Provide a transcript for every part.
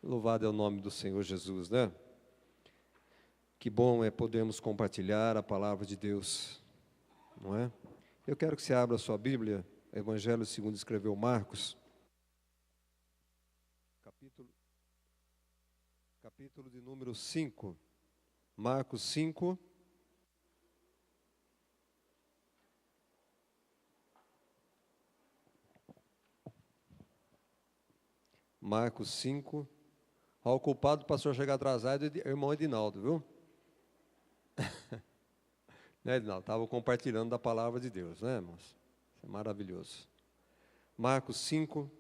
Louvado é o nome do Senhor Jesus, né? Que bom é podermos compartilhar a palavra de Deus, não é? Eu quero que você abra a sua Bíblia, Evangelho segundo escreveu Marcos, capítulo de número 5, Marcos 5, Marcos 5, o culpado do pastor chegar atrasado é o irmão Edinaldo, viu? Né, Edinaldo? Estava compartilhando da palavra de Deus, né, irmãos? Isso é maravilhoso. Marcos 5,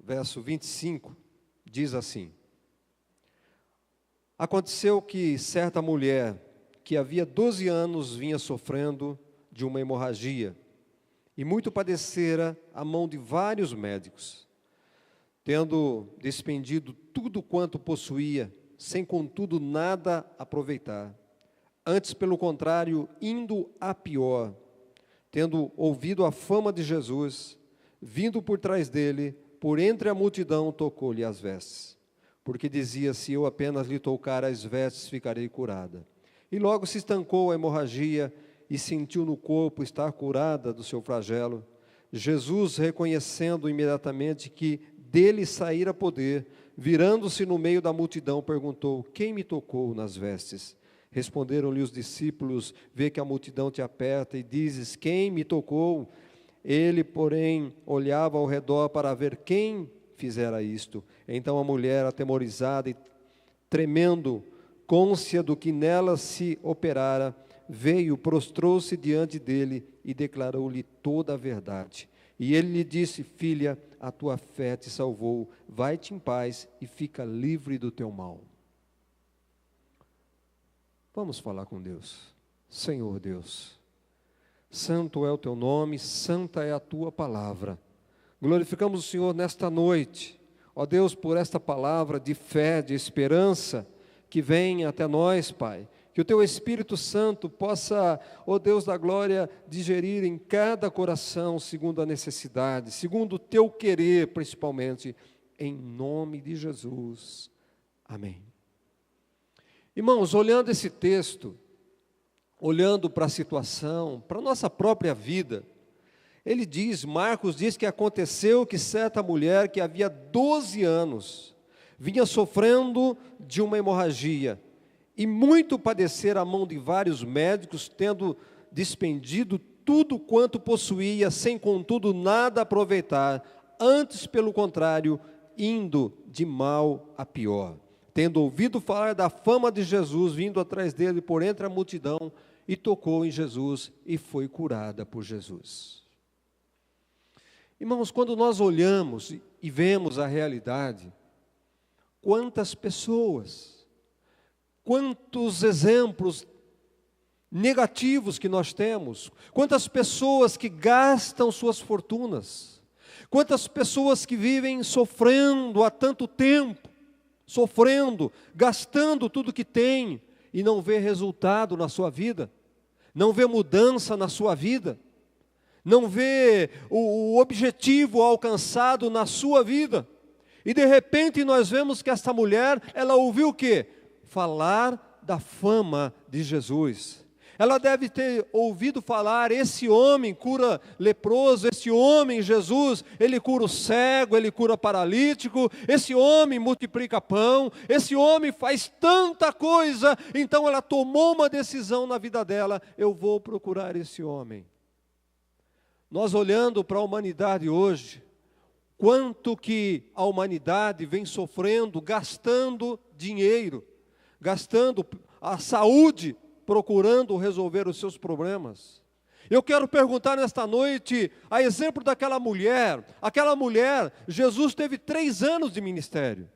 verso 25, diz assim: Aconteceu que certa mulher, que havia 12 anos vinha sofrendo de uma hemorragia, e muito padecera à mão de vários médicos, tendo despendido tudo quanto possuía, sem contudo nada aproveitar. Antes, pelo contrário, indo a pior, tendo ouvido a fama de Jesus, vindo por trás dele, por entre a multidão, tocou-lhe as vestes, porque dizia: se eu apenas lhe tocar as vestes, ficarei curada. E logo se estancou a hemorragia, e sentiu no corpo estar curada do seu flagelo. Jesus, reconhecendo imediatamente que dele saíra poder, virando-se no meio da multidão, perguntou: quem me tocou nas vestes? Responderam-lhe os discípulos: vê que a multidão te aperta e dizes: quem me tocou? Ele, porém, olhava ao redor para ver quem fizera isto. Então a mulher, atemorizada e tremendo, cônscia do que nela se operara, veio, prostrou-se diante dele e declarou-lhe toda a verdade. E ele lhe disse: filha, a tua fé te salvou, vai-te em paz e fica livre do teu mal. Vamos falar com Deus. Senhor Deus, santo é o teu nome, santa é a tua palavra. Glorificamos o Senhor nesta noite, ó Deus, por esta palavra de fé, de esperança, que vem até nós, Pai. Que o Teu Espírito Santo possa, ó Deus da glória, digerir em cada coração, segundo a necessidade, segundo o Teu querer, principalmente, em nome de Jesus. Amém. Irmãos, olhando esse texto, olhando para a situação, para a nossa própria vida, ele diz, Marcos diz que aconteceu que certa mulher que havia 12 anos, vinha sofrendo de uma hemorragia, e muito padecer à mão de vários médicos, tendo despendido tudo quanto possuía, sem contudo nada aproveitar, antes pelo contrário, indo de mal a pior. Tendo ouvido falar da fama de Jesus, vindo atrás dele por entre a multidão, e tocou em Jesus, e foi curada por Jesus. Irmãos, quando nós olhamos e vemos a realidade, quantas pessoas, quantos exemplos negativos que nós temos, quantas pessoas que gastam suas fortunas, quantas pessoas que vivem sofrendo há tanto tempo, sofrendo, gastando tudo que tem e não vê resultado na sua vida, não vê mudança na sua vida, não vê o objetivo alcançado na sua vida. E de repente nós vemos que esta mulher, ela ouviu o quê? Falar da fama de Jesus. Ela deve ter ouvido falar: esse homem cura leproso, esse homem Jesus, ele cura o cego, ele cura paralítico, esse homem multiplica pão, esse homem faz tanta coisa. Então ela tomou uma decisão na vida dela: eu vou procurar esse homem. Nós olhando para a humanidade hoje, quanto que a humanidade vem sofrendo, gastando dinheiro, gastando a saúde, procurando resolver os seus problemas. Eu quero perguntar nesta noite, a exemplo daquela mulher, Jesus teve 3 anos de ministério.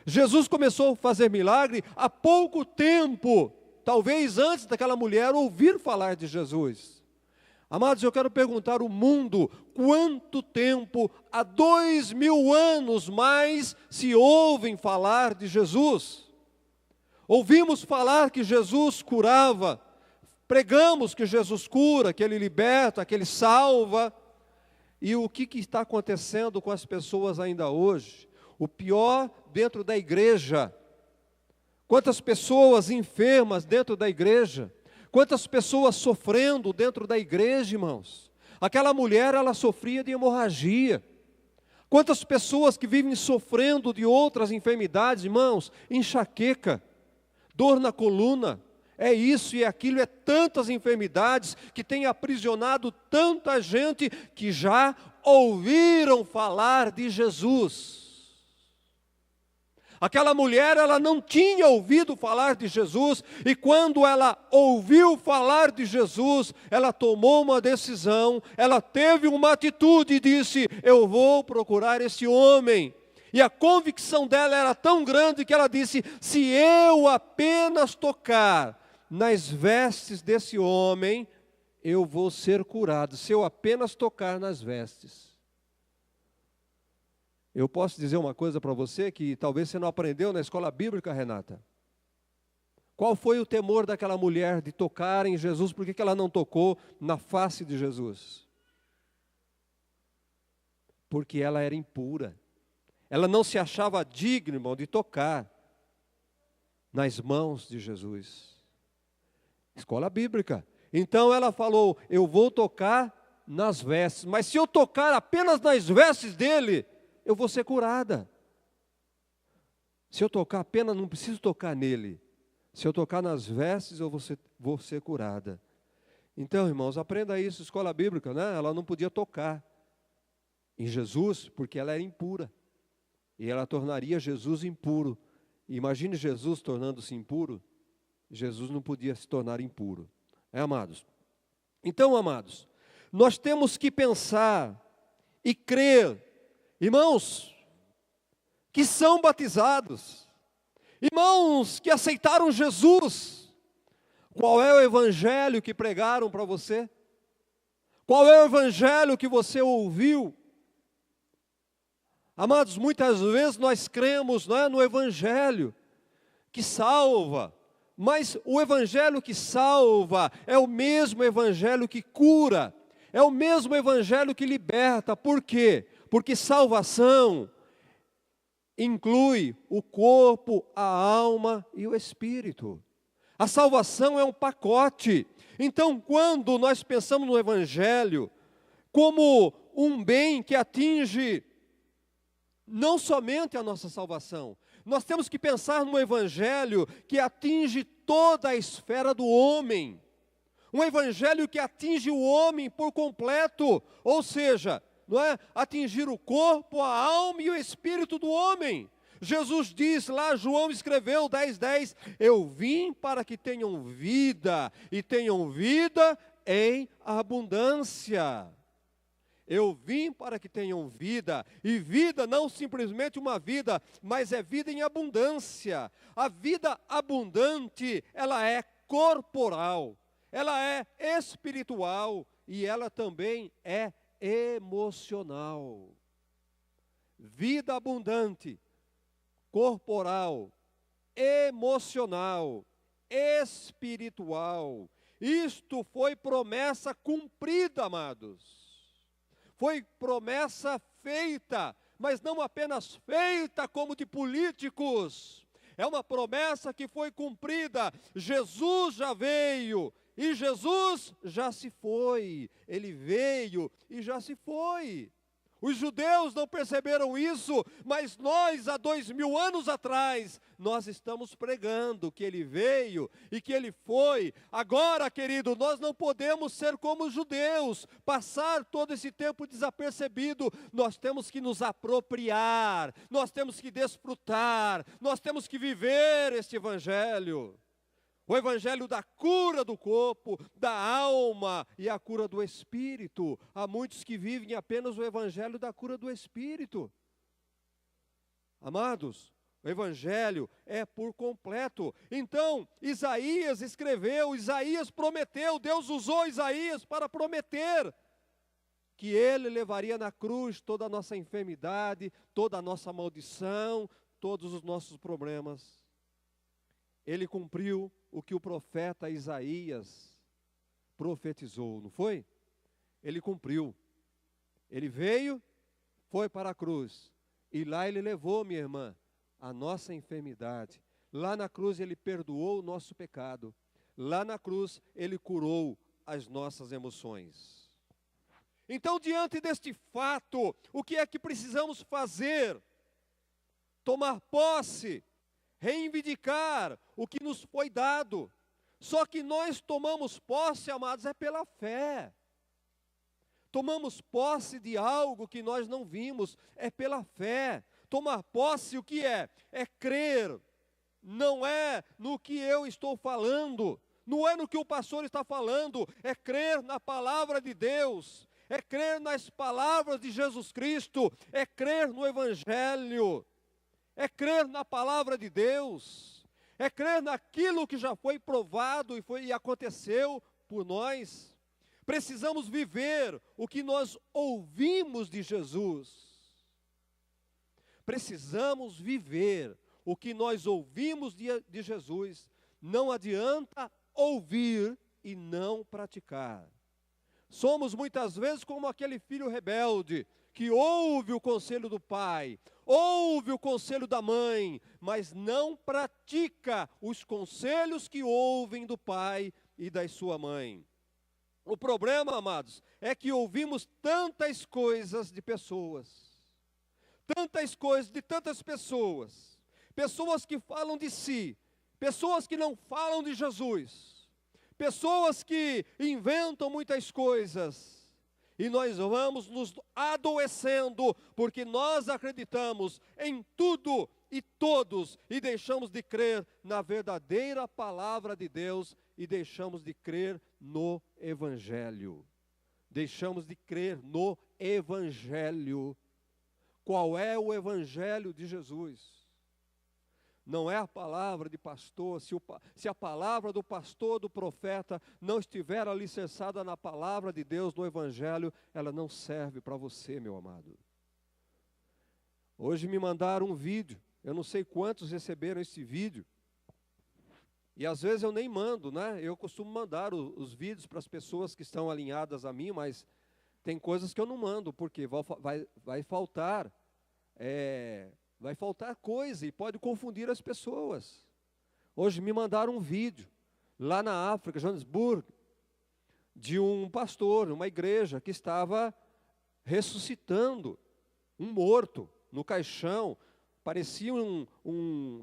Jesus começou a fazer milagre há pouco tempo, talvez antes daquela mulher ouvir falar de Jesus. Amados, eu quero perguntar ao mundo, quanto tempo, há 2000 anos mais, se ouvem falar de Jesus? Ouvimos falar que Jesus curava, pregamos que Jesus cura, que Ele liberta, que Ele salva, E o que está acontecendo com as pessoas ainda hoje? O pior dentro da igreja. Quantas pessoas enfermas dentro da igreja? Quantas pessoas sofrendo dentro da igreja, irmãos? Aquela mulher, ela sofria de hemorragia. Quantas pessoas que vivem sofrendo de outras enfermidades, irmãos? Enxaqueca, dor na coluna, é isso e aquilo, é tantas enfermidades que têm aprisionado tanta gente que já ouviram falar de Jesus. Aquela mulher, ela não tinha ouvido falar de Jesus, e quando ela ouviu falar de Jesus, ela tomou uma decisão, ela teve uma atitude e disse: eu vou procurar esse homem. E a convicção dela era tão grande que ela disse: se eu apenas tocar nas vestes desse homem, eu vou ser curado, se eu apenas tocar nas vestes. Eu posso dizer uma coisa para você que talvez você não aprendeu na escola bíblica, Renata. Qual foi o temor daquela mulher de tocar em Jesus? Por que ela não tocou na face de Jesus? Porque ela era impura. Ela não se achava digna, irmão, de tocar nas mãos de Jesus. Escola bíblica. Então ela falou: eu vou tocar nas vestes, mas se eu tocar apenas nas vestes dele, eu vou ser curada. Se eu tocar apenas, não preciso tocar nele. Se eu tocar nas vestes, eu vou ser curada. Então, irmãos, aprenda isso, escola bíblica, né? Ela não podia tocar em Jesus, porque ela era impura. E ela tornaria Jesus impuro. Imagine Jesus tornando-se impuro. Jesus não podia se tornar impuro. Amados? Então, amados, nós temos que pensar e crer, irmãos, que são batizados, irmãos que aceitaram Jesus. Qual é o evangelho que pregaram para você? Qual é o evangelho que você ouviu? Amados, muitas vezes nós cremos, não é, no evangelho que salva, mas o evangelho que salva é o mesmo evangelho que cura, é o mesmo evangelho que liberta. Por quê? Porque salvação inclui o corpo, a alma e o espírito. A salvação é um pacote. Então, quando nós pensamos no evangelho como um bem que atinge não somente a nossa salvação, nós temos que pensar no evangelho que atinge toda a esfera do homem. Um evangelho que atinge o homem por completo, ou seja, não é? Atingir o corpo, a alma e o espírito do homem. Jesus diz lá, João escreveu 10:10, eu vim para que tenham vida, e tenham vida em abundância. Eu vim para que tenham vida, e vida não simplesmente uma vida, mas é vida em abundância. A vida abundante, ela é corporal, ela é espiritual, e ela também é emocional. Vida abundante, corporal, emocional, espiritual. Isto foi promessa cumprida, amados. Foi promessa feita, mas não apenas feita como de políticos. É uma promessa que foi cumprida. Jesus já veio e Jesus já se foi. Ele veio e já se foi. Os judeus não perceberam isso, mas nós, há 2000 anos atrás, nós estamos pregando que Ele veio e que Ele foi. Agora, querido, nós não podemos ser como os judeus, passar todo esse tempo desapercebido. Nós temos que nos apropriar, nós temos que desfrutar, nós temos que viver este evangelho. O evangelho da cura do corpo, da alma e a cura do espírito. Há muitos que vivem apenas o evangelho da cura do espírito. Amados, o evangelho é por completo. Então, Isaías escreveu, Isaías prometeu, Deus usou Isaías para prometer que ele levaria na cruz toda a nossa enfermidade, toda a nossa maldição, todos os nossos problemas. Ele cumpriu o que o profeta Isaías profetizou, não foi? Ele cumpriu. Ele veio, foi para a cruz, e lá ele levou, minha irmã, a nossa enfermidade. Lá na cruz ele perdoou o nosso pecado. Lá na cruz ele curou as nossas emoções. Então, diante deste fato, o que é que precisamos fazer? Tomar posse, reivindicar o que nos foi dado. Só que nós tomamos posse, amados, é pela fé. Tomamos posse de algo que nós não vimos, é pela fé. Tomar posse, o que é? É crer. Não é no que eu estou falando, não é no que o pastor está falando, é crer na palavra de Deus, é crer nas palavras de Jesus Cristo, é crer no Evangelho, é crer na palavra de Deus, é crer naquilo que já foi provado e aconteceu por nós. Precisamos viver o que nós ouvimos de Jesus. Precisamos viver o que nós ouvimos de Jesus. Não adianta ouvir e não praticar. Somos muitas vezes como aquele filho rebelde, que ouve o conselho do pai, ouve o conselho da mãe, mas não pratica os conselhos que ouvem do pai e da sua mãe. O problema, amados, é que ouvimos tantas coisas de pessoas, tantas coisas de tantas pessoas, pessoas que falam de si, pessoas que não falam de Jesus, pessoas que inventam muitas coisas, e nós vamos nos adoecendo, porque nós acreditamos em tudo e todos, e deixamos de crer na verdadeira palavra de Deus, e deixamos de crer no Evangelho. Deixamos de crer no Evangelho. Qual é o Evangelho de Jesus? Não é a palavra de pastor. Se a palavra do pastor, do profeta, não estiver alicerçada na palavra de Deus, no Evangelho, ela não serve para você, meu amado. Hoje me mandaram um vídeo, eu não sei quantos receberam esse vídeo, e às vezes eu nem mando, né? Eu costumo mandar os vídeos para as pessoas que estão alinhadas a mim, mas tem coisas que eu não mando, porque vai faltar coisa e pode confundir as pessoas. Hoje me mandaram um vídeo, lá na África, Joanesburgo, de um pastor, uma igreja, que estava ressuscitando um morto no caixão.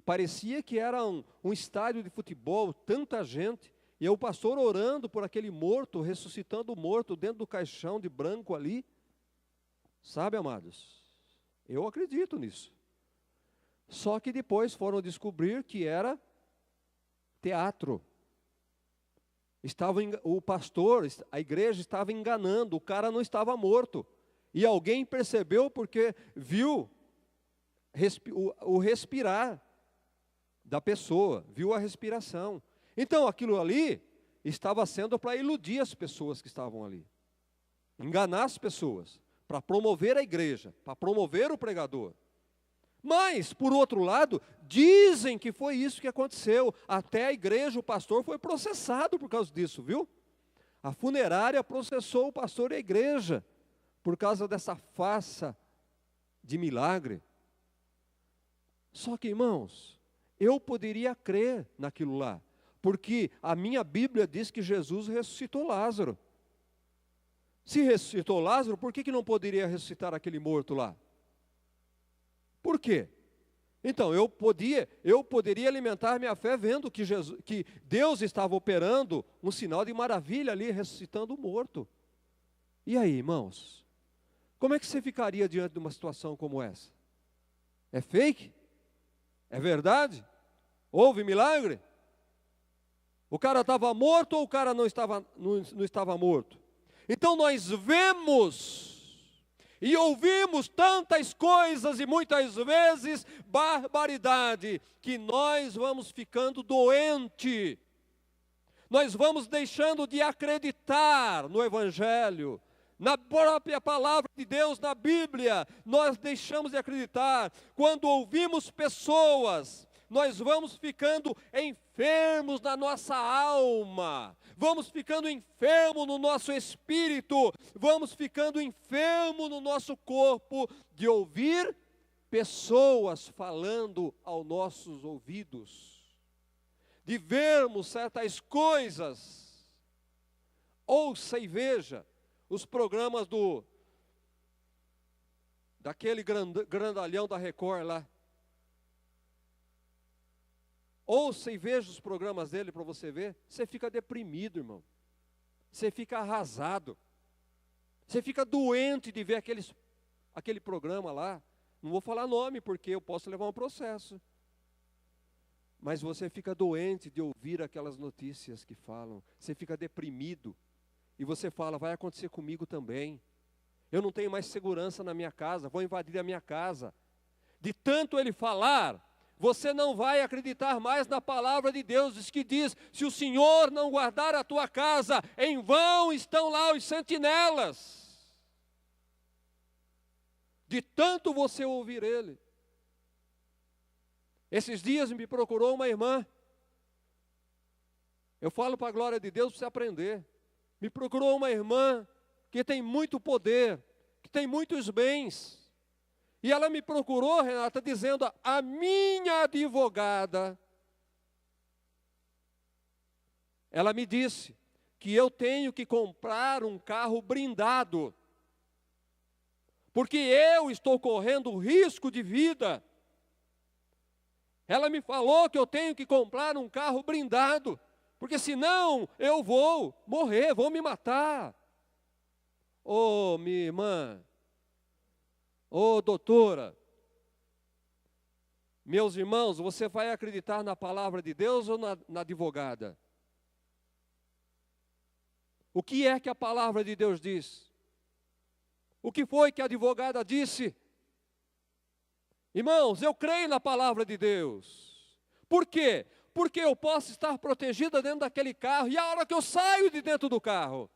Parecia que era um estádio de futebol, tanta gente, e o pastor orando por aquele morto, ressuscitando o morto dentro do caixão de branco ali. Sabe, amados, eu acredito nisso. Só que depois foram descobrir que era teatro. O pastor, a igreja estava enganando, o cara não estava morto. E alguém percebeu porque viu o respirar da pessoa, viu a respiração. Então aquilo ali estava sendo para iludir as pessoas que estavam ali. Enganar as pessoas, para promover a igreja, para promover o pregador. Mas, por outro lado, dizem que foi isso que aconteceu. Até a igreja, o pastor foi processado por causa disso, viu? A funerária processou o pastor e a igreja por causa dessa farsa de milagre. Só que, irmãos, eu poderia crer naquilo lá, porque a minha Bíblia diz que Jesus ressuscitou Lázaro. Se ressuscitou Lázaro, por que não poderia ressuscitar aquele morto lá? Por quê? Então, eu poderia alimentar minha fé vendo que Deus estava operando um sinal de maravilha ali, ressuscitando o morto. E aí, irmãos? Como é que você ficaria diante de uma situação como essa? É fake? É verdade? Houve milagre? O cara estava morto ou o cara não estava morto? Então nós vemos e ouvimos tantas coisas e muitas vezes barbaridade, que nós vamos ficando doentes. Nós vamos deixando de acreditar no Evangelho, na própria palavra de Deus, na Bíblia. Nós deixamos de acreditar quando ouvimos pessoas nós vamos ficando enfermos na nossa alma, vamos ficando enfermos no nosso espírito, vamos ficando enfermos no nosso corpo de ouvir pessoas falando aos nossos ouvidos, de vermos certas coisas. Ouça e veja os programas daquele grandalhão da Record lá. Ouça e veja os programas dele para você ver. Você fica deprimido, irmão. Você fica arrasado. Você fica doente de ver aquele programa lá. Não vou falar nome porque eu posso levar um processo. Mas você fica doente de ouvir aquelas notícias que falam. Você fica deprimido. E você fala, vai acontecer comigo também. Eu não tenho mais segurança na minha casa, vou invadir a minha casa. De tanto ele falar, você não vai acreditar mais na palavra de Deus, que diz, se o Senhor não guardar a tua casa, em vão estão lá os sentinelas. De tanto você ouvir ele. Esses dias me procurou uma irmã. Eu falo para a glória de Deus para você aprender. Me procurou uma irmã que tem muito poder, que tem muitos bens. E ela me procurou, Renata, dizendo, a minha advogada, ela me disse que eu tenho que comprar um carro blindado, porque eu estou correndo risco de vida. Ela me falou que eu tenho que comprar um carro blindado, porque senão eu vou morrer, vou me matar. Ô, minha irmã, ô, doutora, meus irmãos, você vai acreditar na palavra de Deus ou na advogada? O que é que a palavra de Deus diz? O que foi que a advogada disse? Irmãos, eu creio na palavra de Deus. Por quê? Porque eu posso estar protegida dentro daquele carro, e a hora que eu saio de dentro do carro,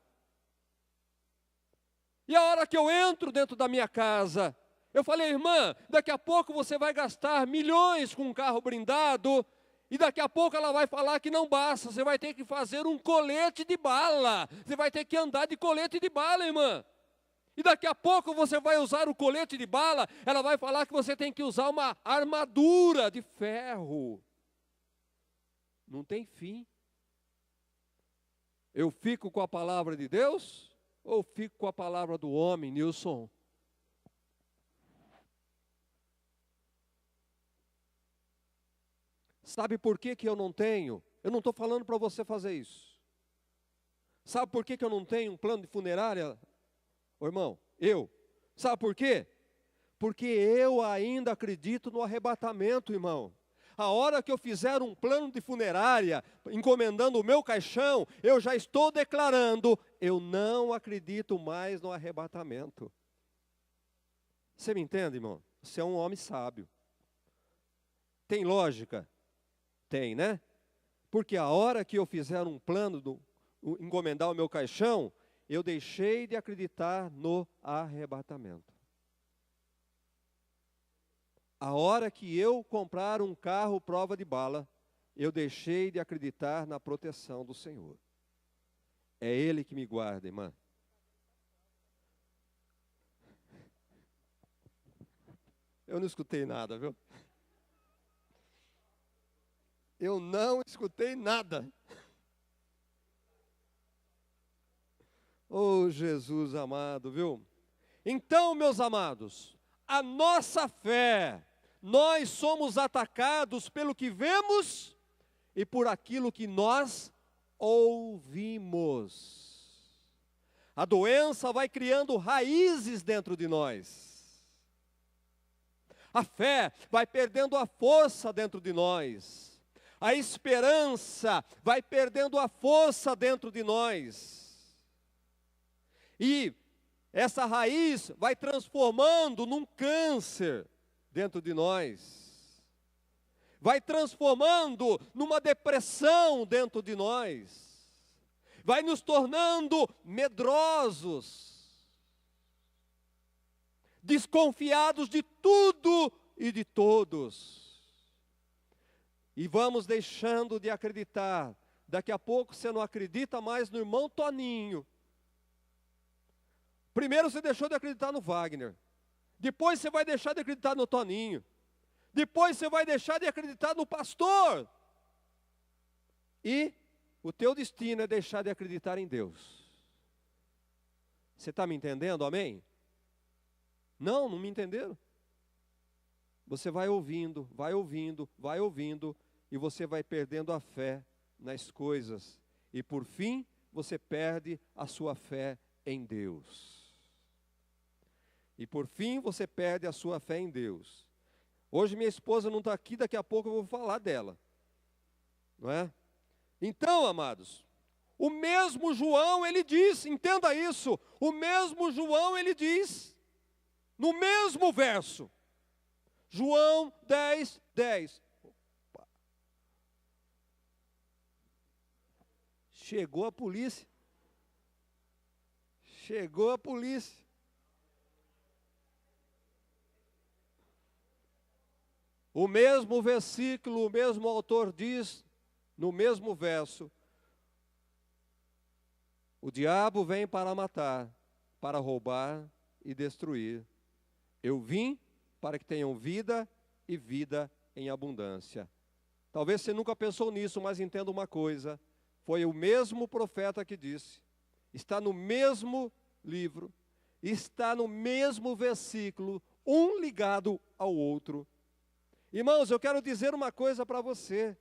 e a hora que eu entro dentro da minha casa, eu falei, irmã, daqui a pouco você vai gastar milhões com um carro blindado, e daqui a pouco ela vai falar que não basta, você vai ter que fazer um colete de bala, você vai ter que andar de colete de bala, irmã. E daqui a pouco você vai usar o colete de bala, ela vai falar que você tem que usar uma armadura de ferro. Não tem fim. Eu fico com a palavra de Deus ou fico com a palavra do homem, Nilson? Sabe por que eu não tenho? Eu não estou falando para você fazer isso. Sabe por que eu não tenho um plano de funerária, irmão? Sabe por quê? Porque eu ainda acredito no arrebatamento, irmão. A hora que eu fizer um plano de funerária, encomendando o meu caixão, eu já estou declarando, eu não acredito mais no arrebatamento. Você me entende, irmão? Você é um homem sábio. Tem lógica? Tem, né? Porque a hora que eu fizer um plano, encomendar o meu caixão, eu deixei de acreditar no arrebatamento. A hora que eu comprar um carro prova de bala, eu deixei de acreditar na proteção do Senhor. É Ele que me guarda, irmã. Eu não escutei nada, viu? Eu não escutei nada. Oh, Jesus amado, viu? Então, meus amados, a nossa fé, nós somos atacados pelo que vemos e por aquilo que nós ouvimos. A doença vai criando raízes dentro de nós. A fé vai perdendo a força dentro de nós. A esperança vai perdendo a força dentro de nós. E essa raiz vai transformando num câncer dentro de nós. Vai transformando numa depressão dentro de nós. Vai nos tornando medrosos, desconfiados de tudo e de todos. E vamos deixando de acreditar. Daqui a pouco você não acredita mais no irmão Toninho. Primeiro você deixou de acreditar no Wagner. Depois você vai deixar de acreditar no Toninho. Depois você vai deixar de acreditar no pastor. E o teu destino é deixar de acreditar em Deus. Você está me entendendo, amém? Não me entenderam? Você vai ouvindo, vai ouvindo, vai ouvindo, e você vai perdendo a fé nas coisas. E por fim, você perde a sua fé em Deus. E por fim, você perde a sua fé em Deus. Hoje minha esposa não está aqui, daqui a pouco eu vou falar dela. Não é? Então, amados, o mesmo João, ele diz, entenda isso, o mesmo João, ele diz, no mesmo verso, João 10, 10. Opa. Chegou a polícia. Chegou a polícia. O mesmo versículo, o mesmo autor diz, no mesmo verso, o diabo vem para matar, para roubar e destruir. Eu vim para que tenham vida e vida em abundância. Talvez você nunca pensou nisso, mas entenda uma coisa. Foi o mesmo profeta que disse. Está no mesmo livro. Está no mesmo versículo, um ligado ao outro. Irmãos, eu quero dizer uma coisa para você.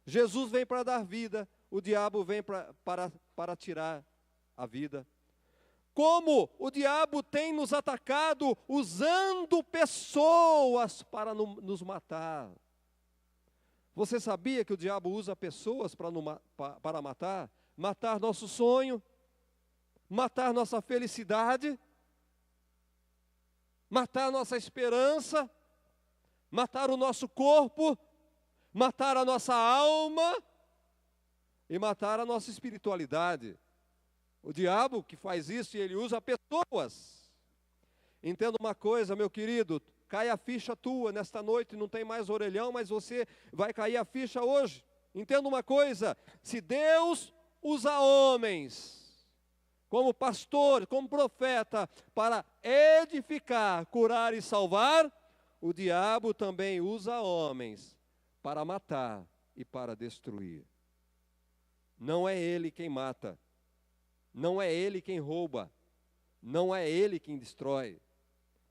Jesus vem para dar vida, o diabo vem para tirar a vida. Como o diabo tem nos atacado usando pessoas para nos matar. Você sabia que o diabo usa pessoas para matar? Matar nosso sonho, matar nossa felicidade, matar nossa esperança, matar o nosso corpo, matar a nossa alma e matar a nossa espiritualidade. O diabo que faz isso, e ele usa pessoas. Entenda uma coisa, meu querido, cai a ficha tua nesta noite, não tem mais orelhão, mas você vai cair a ficha hoje. Entenda uma coisa, se Deus usa homens, como pastor, como profeta, para edificar, curar e salvar, o diabo também usa homens para matar e para destruir. Não é ele quem mata. Não é ele quem rouba, não é ele quem destrói.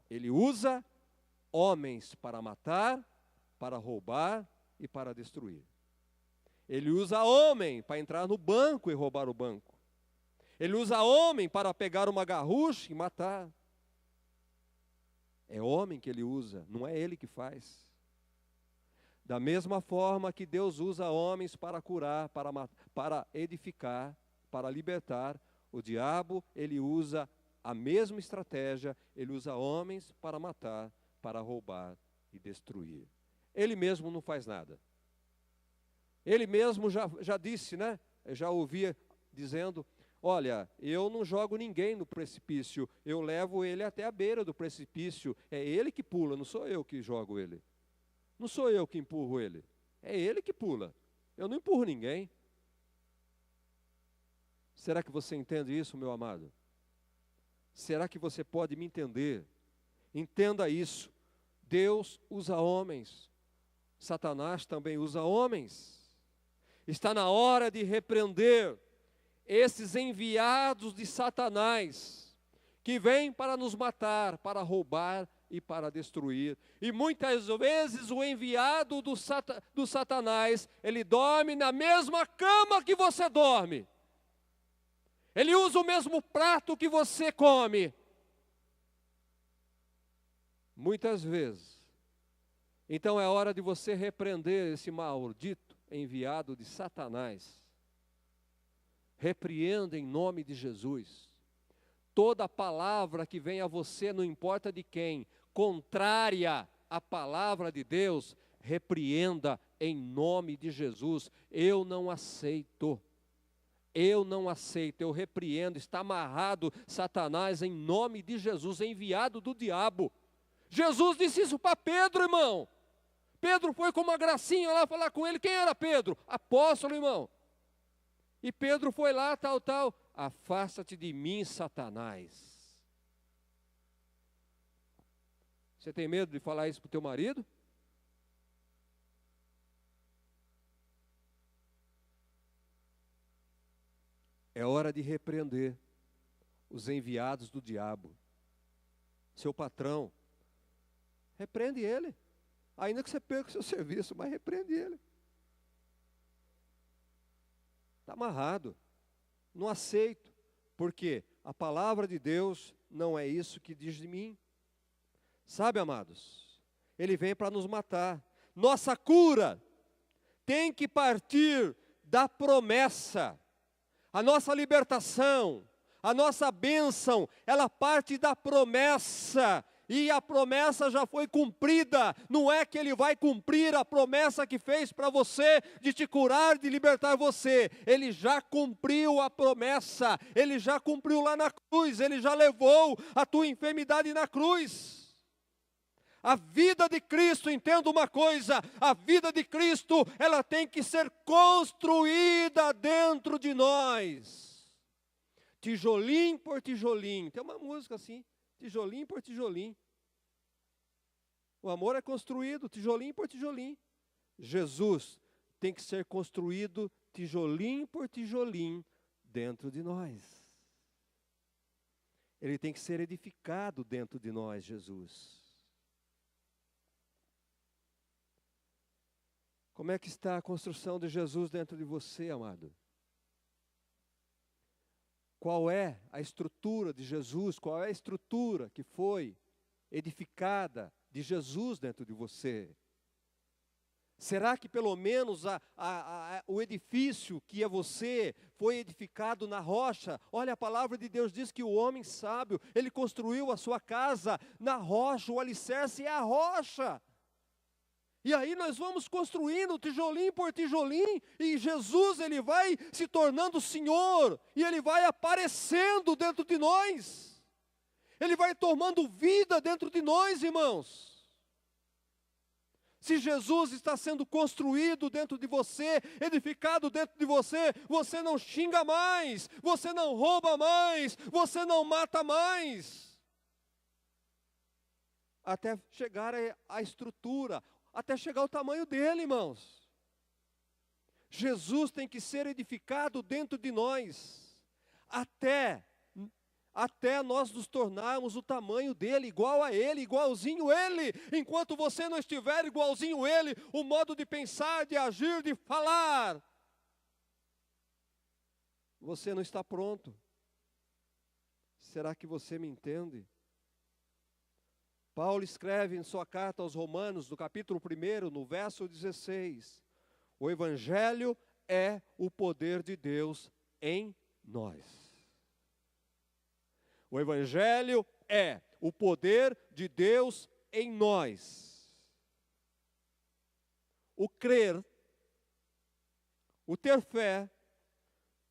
Ele usa homens para matar, para roubar e para destruir. Ele usa homem para entrar no banco e roubar o banco. Ele usa homem para pegar uma garrucha e matar. É homem que ele usa, não é ele que faz. Da mesma forma que Deus usa homens para curar, para edificar, para libertar, o diabo, ele usa a mesma estratégia, ele usa homens para matar, para roubar e destruir. Ele mesmo não faz nada. Ele mesmo já disse, né? Eu já ouvia dizendo, olha, eu não jogo ninguém no precipício, eu levo ele até a beira do precipício, é ele que pula, não sou eu que jogo ele. Não sou eu que empurro ele, é ele que pula, eu não empurro ninguém. Será que você entende isso, meu amado? Será que você pode me entender? Entenda isso. Deus usa homens. Satanás também usa homens. Está na hora de repreender esses enviados de Satanás, que vêm para nos matar, para roubar e para destruir. E muitas vezes o enviado do Satanás, ele dorme na mesma cama que você dorme. Ele usa o mesmo prato que você come. Muitas vezes. Então é hora de você repreender esse maldito enviado de Satanás. Repreenda em nome de Jesus. Toda palavra que vem a você, não importa de quem, contrária à palavra de Deus, repreenda em nome de Jesus. Eu não aceito. Eu não aceito, eu repreendo, está amarrado Satanás em nome de Jesus, enviado do diabo. Jesus disse isso para Pedro, irmão. Pedro foi com uma gracinha lá falar com ele. Quem era Pedro? Apóstolo, irmão. E Pedro foi lá, tal. Afasta-te de mim, Satanás. Você tem medo de falar isso para o teu marido? É hora de repreender os enviados do diabo. Seu patrão, repreende ele. Ainda que você perca o seu serviço, mas repreende ele. Está amarrado. Não aceito. Porque a palavra de Deus não é isso que diz de mim. Sabe, amados? Ele vem para nos matar. Nossa cura tem que partir da promessa. A nossa libertação, a nossa bênção, ela parte da promessa. E a promessa já foi cumprida. Não é que Ele vai cumprir a promessa que fez para você, de te curar, de libertar você. Ele já cumpriu a promessa. Ele já cumpriu lá na cruz. Ele já levou a tua enfermidade na cruz. A vida de Cristo, entenda uma coisa, a vida de Cristo, ela tem que ser construída dentro de nós. Tijolinho por tijolinho. Tem uma música assim, tijolinho por tijolinho. O amor é construído tijolinho por tijolinho. Jesus tem que ser construído tijolinho por tijolinho dentro de nós. Ele tem que ser edificado dentro de nós, Jesus. Como é que está a construção de Jesus dentro de você, amado? Qual é a estrutura de Jesus? Qual é a estrutura que foi edificada de Jesus dentro de você? Será que pelo menos o edifício que é você foi edificado na rocha? Olha, a palavra de Deus diz que o homem sábio, ele construiu a sua casa na rocha, o alicerce é a rocha. E aí nós vamos construindo tijolinho por tijolinho, e Jesus, Ele vai se tornando Senhor, e Ele vai aparecendo dentro de nós. Ele vai tomando vida dentro de nós, irmãos. Se Jesus está sendo construído dentro de você, edificado dentro de você, você não xinga mais, você não rouba mais, você não mata mais. Até chegar à estrutura, até chegar ao tamanho dele, irmãos. Jesus tem que ser edificado dentro de nós, até nós nos tornarmos o tamanho dele, igual a ele, igualzinho ele. Enquanto você não estiver igualzinho ele, o modo de pensar, de agir, de falar, você não está pronto. Será que você me entende? Paulo escreve em sua carta aos Romanos, no capítulo 1, no verso 16, o Evangelho é o poder de Deus em nós. O Evangelho é o poder de Deus em nós. O crer, o ter fé,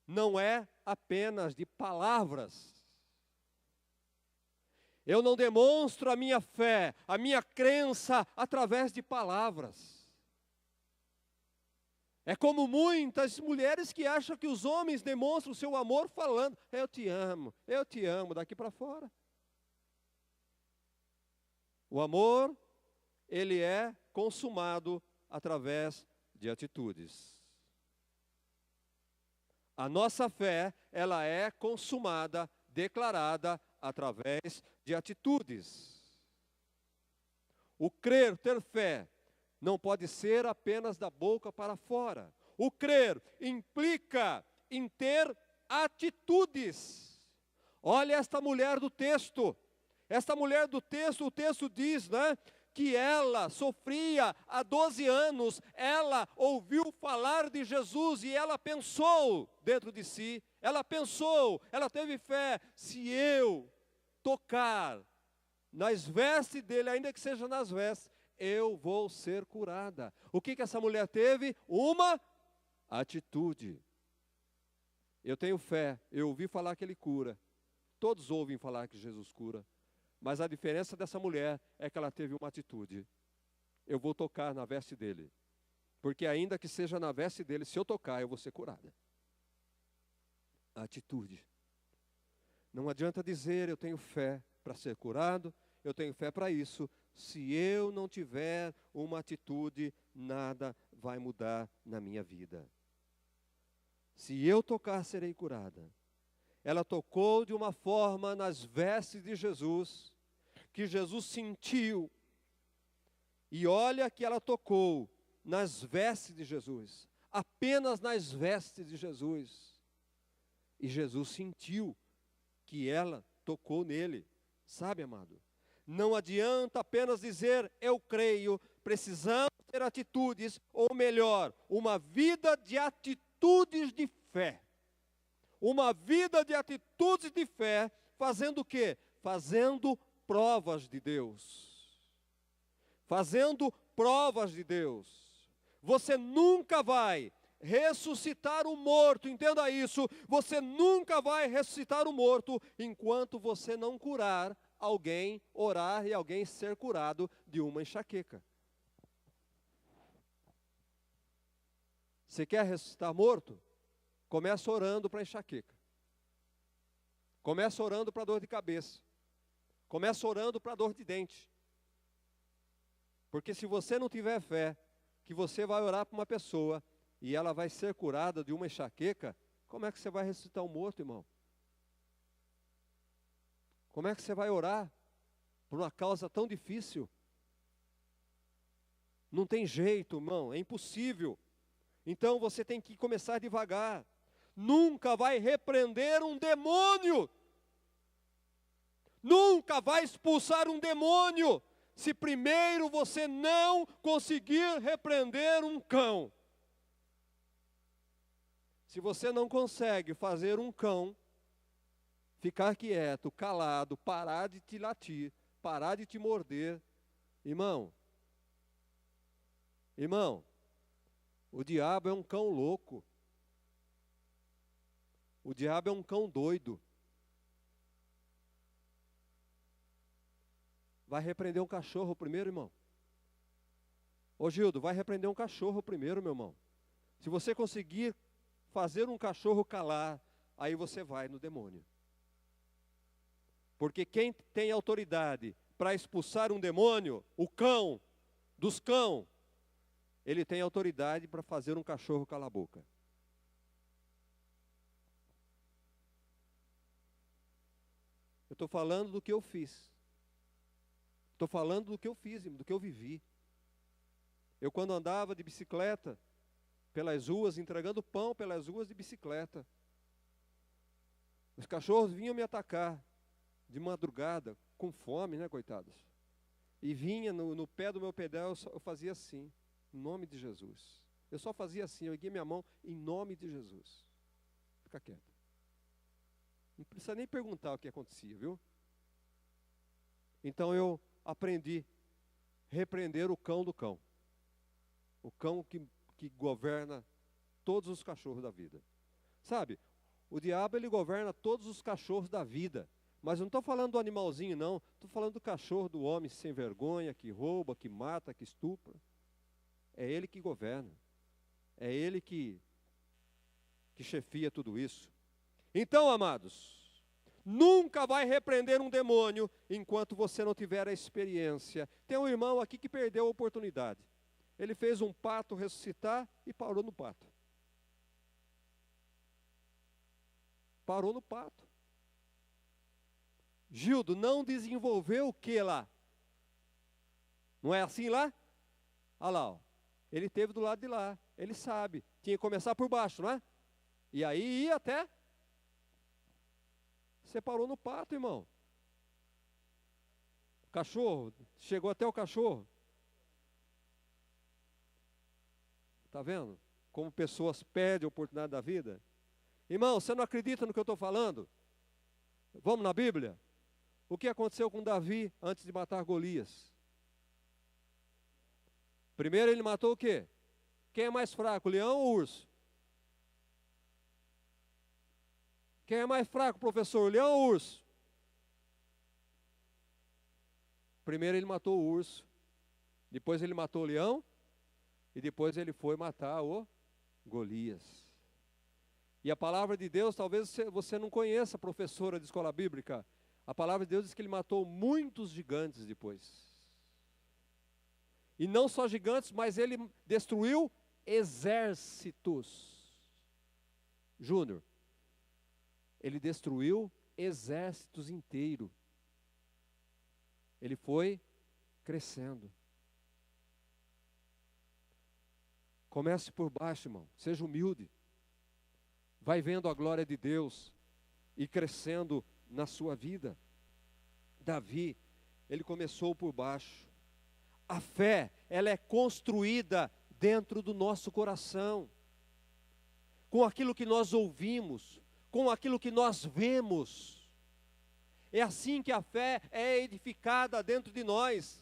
não é apenas de palavras. Eu não demonstro a minha fé, a minha crença através de palavras. É como muitas mulheres que acham que os homens demonstram o seu amor falando, eu te amo, daqui para fora. O amor, ele é consumado através de atitudes. A nossa fé, ela é consumada, declarada através de atitudes. O crer, ter fé, não pode ser apenas da boca para fora. O crer implica em ter atitudes. Olha esta mulher do texto. Esta mulher do texto, o texto diz, né, que ela sofria há 12 anos. Ela ouviu falar de Jesus e ela pensou dentro de si. Ela pensou, ela teve fé. Se eu tocar nas vestes dele, ainda que seja nas vestes, eu vou ser curada. O que essa mulher teve? Uma atitude. Eu tenho fé, eu ouvi falar que ele cura. Todos ouvem falar que Jesus cura. Mas a diferença dessa mulher é que ela teve uma atitude. eu vou tocar na veste dele. Porque ainda que seja na veste dele, se eu tocar, eu vou ser curada. A atitude. Não adianta dizer, eu tenho fé para ser curado, eu tenho fé para isso. Se eu não tiver uma atitude, nada vai mudar na minha vida. Se eu tocar, serei curada. Ela tocou de uma forma nas vestes de Jesus, que Jesus sentiu. E olha que ela tocou nas vestes de Jesus, apenas nas vestes de Jesus. E Jesus sentiu que ela tocou nele. Sabe, amado? Não adianta apenas dizer, eu creio, precisamos ter atitudes, ou melhor, uma vida de atitudes de fé. Uma vida de atitudes de fé, fazendo o quê? Fazendo provas de Deus. Fazendo provas de Deus. Você nunca vai ressuscitar o morto, entenda isso, você nunca vai ressuscitar o morto enquanto você não curar alguém, orar e alguém ser curado de uma enxaqueca. Você quer ressuscitar morto? Começa orando para enxaqueca. Começa orando para dor de cabeça. Começa orando para dor de dente. Porque se você não tiver fé, que você vai orar para uma pessoa e ela vai ser curada de uma enxaqueca, como é que você vai ressuscitar um morto, irmão? Como é que você vai orar por uma causa tão difícil? Não tem jeito, irmão, é impossível. Então você tem que começar devagar. Nunca vai repreender um demônio. Nunca vai expulsar um demônio se primeiro você não conseguir repreender um cão. Se você não consegue fazer um cão ficar quieto, calado, parar de te latir, parar de te morder, irmão, o diabo é um cão louco. O diabo é um cão doido. Vai repreender um cachorro primeiro, irmão? Ô Gildo, vai repreender um cachorro primeiro, meu irmão. Se você conseguir fazer um cachorro calar, aí você vai no demônio. Porque quem tem autoridade para expulsar um demônio, o cão, dos cão, ele tem autoridade para fazer um cachorro calar a boca. Eu estou falando do que eu fiz. Estou falando do que eu fiz, do que eu vivi. Eu quando andava de bicicleta, pelas ruas, entregando pão pelas ruas de bicicleta, os cachorros vinham me atacar, de madrugada, com fome, né, coitados? E vinha no pé do meu pedal, eu fazia assim, em nome de Jesus. Eu só fazia assim, eu erguia minha mão, em nome de Jesus. Fica quieto. Não precisa nem perguntar o que acontecia, viu? Então eu aprendi a repreender o cão do cão. O cão que governa todos os cachorros da vida. Sabe, o diabo ele governa todos os cachorros da vida. Mas eu não estou falando do animalzinho, não. Estou falando do cachorro, do homem sem vergonha, que rouba, que mata, que estupra. É ele que governa. É ele que chefia tudo isso. Então, amados, nunca vai repreender um demônio enquanto você não tiver a experiência. Tem um irmão aqui que perdeu a oportunidade. Ele fez um pato ressuscitar e parou no pato. Parou no pato. Gildo, não desenvolveu o que lá? Não é assim lá? Olha lá, ó. Ele teve do lado de lá, ele sabe. Tinha que começar por baixo, não é? E aí ia até. Você parou no pato, irmão. O cachorro, chegou até o cachorro. Está vendo? Como pessoas perdem a oportunidade da vida. Irmão, você não acredita no que eu estou falando? Vamos na Bíblia? O que aconteceu com Davi antes de matar Golias? Primeiro ele matou o quê? Quem é mais fraco, o leão ou o urso? Quem é mais fraco, professor, o leão ou o urso? Primeiro ele matou o urso. Depois ele matou o leão, e depois ele foi matar o Golias. E a palavra de Deus, talvez você não conheça, professora de escola bíblica, a palavra de Deus diz que ele matou muitos gigantes depois. E não só gigantes, mas ele destruiu exércitos. Júnior, ele destruiu exércitos inteiros. Ele foi crescendo. Comece por baixo, irmão. Seja humilde. Vai vendo a glória de Deus e crescendo na sua vida. Davi, ele começou por baixo. A fé, ela é construída dentro do nosso coração. Com aquilo que nós ouvimos, com aquilo que nós vemos. É assim que a fé é edificada dentro de nós.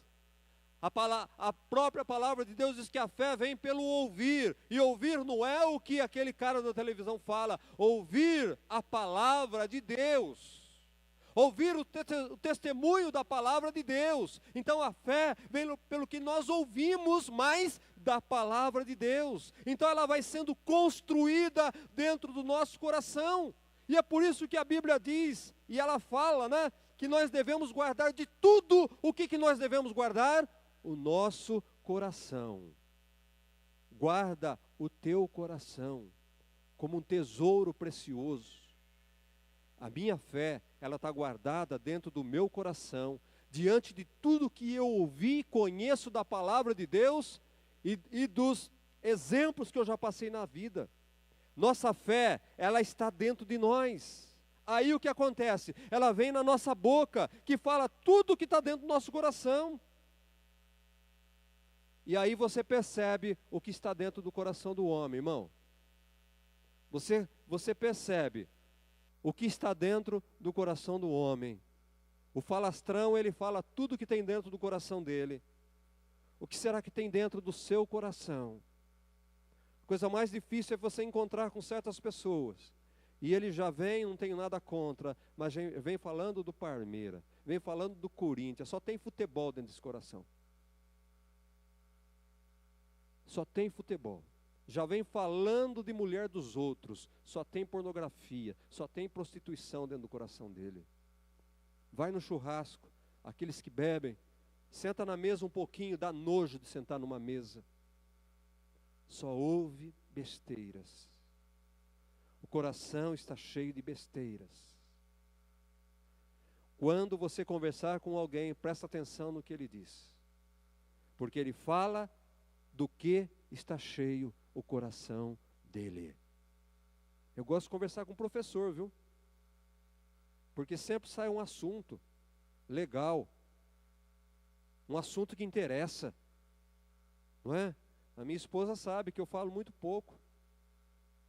A própria palavra de Deus diz que a fé vem pelo ouvir, e ouvir não é o que aquele cara da televisão fala, ouvir a palavra de Deus, ouvir o testemunho da palavra de Deus. Então a fé vem pelo que nós ouvimos mais da palavra de Deus, então ela vai sendo construída dentro do nosso coração, e é por isso que a Bíblia diz, e ela fala, né, que nós devemos guardar de tudo. O que nós devemos guardar? O nosso coração. Guarda o teu coração como um tesouro precioso. A minha fé, ela está guardada dentro do meu coração, diante de tudo que eu ouvi e conheço da palavra de Deus e dos exemplos que eu já passei na vida. Nossa fé, ela está dentro de nós. Aí o que acontece? Ela vem na nossa boca, que fala tudo que está dentro do nosso coração. E aí você percebe o que está dentro do coração do homem, irmão. Você percebe o que está dentro do coração do homem. O falastrão, ele fala tudo que tem dentro do coração dele. O que será que tem dentro do seu coração? A coisa mais difícil é você encontrar com certas pessoas. E ele já vem, não tenho nada contra, mas vem falando do Parmeira, vem falando do Corinthians, só tem futebol dentro desse coração. Só tem futebol. Já vem falando de mulher dos outros, só tem pornografia, só tem prostituição dentro do coração dele. Vai no churrasco, aqueles que bebem, senta na mesa um pouquinho, dá nojo de sentar numa mesa. Só ouve besteiras. O coração está cheio de besteiras. Quando você conversar com alguém, presta atenção no que ele diz. Porque ele fala do que está cheio o coração dele. Eu gosto de conversar com o professor, viu? Porque sempre sai um assunto legal. Um assunto que interessa. Não é? A minha esposa sabe que eu falo muito pouco.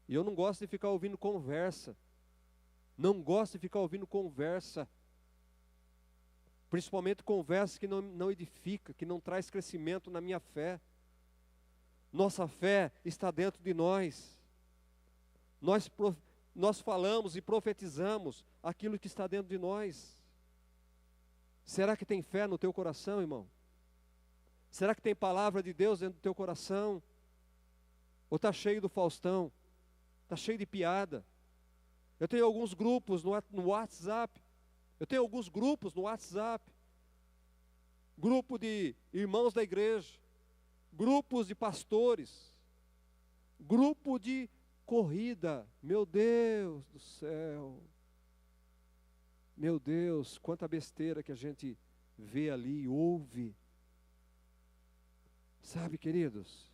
E eu não gosto de ficar ouvindo conversa. Não gosto de ficar ouvindo conversa. Principalmente conversa que não edifica, que não traz crescimento na minha fé. Nossa fé está dentro de nós. Nós falamos e profetizamos aquilo que está dentro de nós. Será que tem fé no teu coração, irmão? Será que tem palavra de Deus dentro do teu coração? Ou está cheio do Faustão? Está cheio de piada? Eu tenho alguns grupos no WhatsApp. Grupo de irmãos da igreja. Grupos de pastores. Grupo de corrida. Meu Deus do céu. Meu Deus, quanta besteira que a gente vê ali e ouve. Sabe, queridos?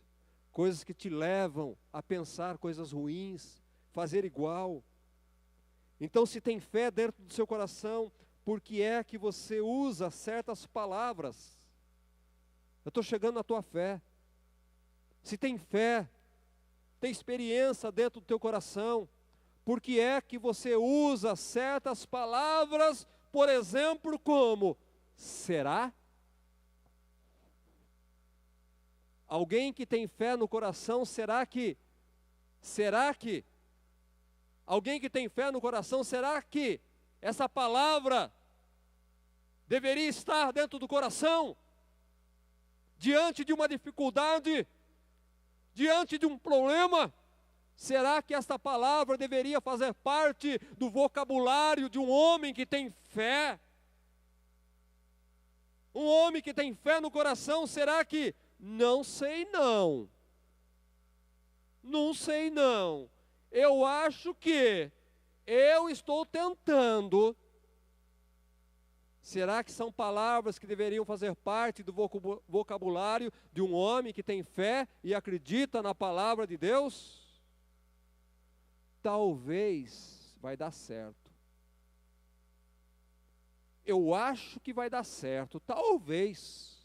Coisas que te levam a pensar coisas ruins, fazer igual. Então, se tem fé dentro do seu coração, por que é que você usa certas palavras? Eu estou chegando na tua fé. Se tem fé, tem experiência dentro do teu coração, por que é que você usa certas palavras, por exemplo, como será? Alguém que tem fé no coração, será que? Alguém que tem fé no coração, será que essa palavra deveria estar dentro do coração? diante de uma dificuldade, diante de um problema, será que esta palavra deveria fazer parte do vocabulário de um homem que tem fé? Um homem que tem fé no coração, será que? Não sei não. Não sei não. Eu acho que eu estou tentando. Será que são palavras que deveriam fazer parte do vocabulário de um homem que tem fé e acredita na palavra de Deus? Talvez vai dar certo. Eu acho que vai dar certo, talvez.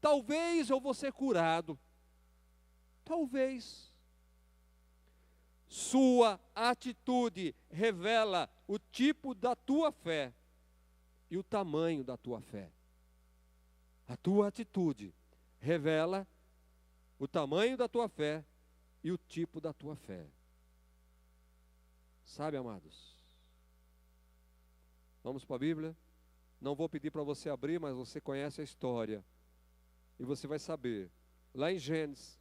Talvez eu vou ser curado. Talvez. Sua atitude revela o tipo da tua fé e o tamanho da tua fé. A tua atitude revela o tamanho da tua fé e o tipo da tua fé. Sabe, amados? Vamos para a Bíblia? Não vou pedir para você abrir, mas você conhece a história. E você vai saber. Lá em Gênesis,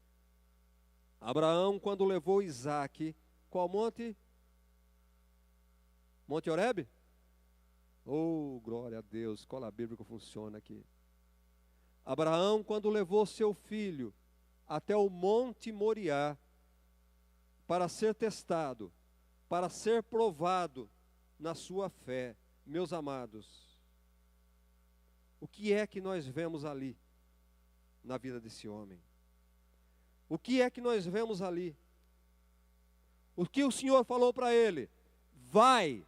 Abraão, quando levou Isaque, qual monte? Monte Horebe? Oh, glória a Deus, escola bíblica funciona aqui. Abraão, quando levou seu filho até o Monte Moriá, para ser testado, para ser provado na sua fé, meus amados, o que é que nós vemos ali na vida desse homem? O que é que nós vemos ali? O que o Senhor falou para ele? Vai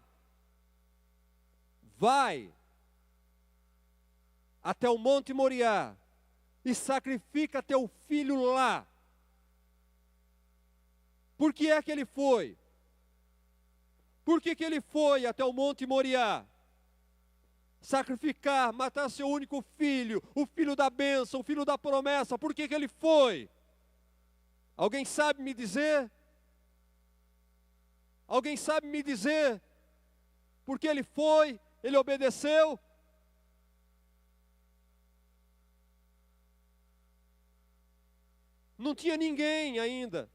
até o Monte Moriá e sacrifica teu filho lá. Por que é que ele foi? Por que ele foi até o Monte Moriá? Sacrificar, matar seu único filho, o filho da bênção, o filho da promessa. Por que ele foi? Alguém sabe me dizer? Alguém sabe me dizer? Porque ele foi, ele obedeceu? Não tinha ninguém ainda.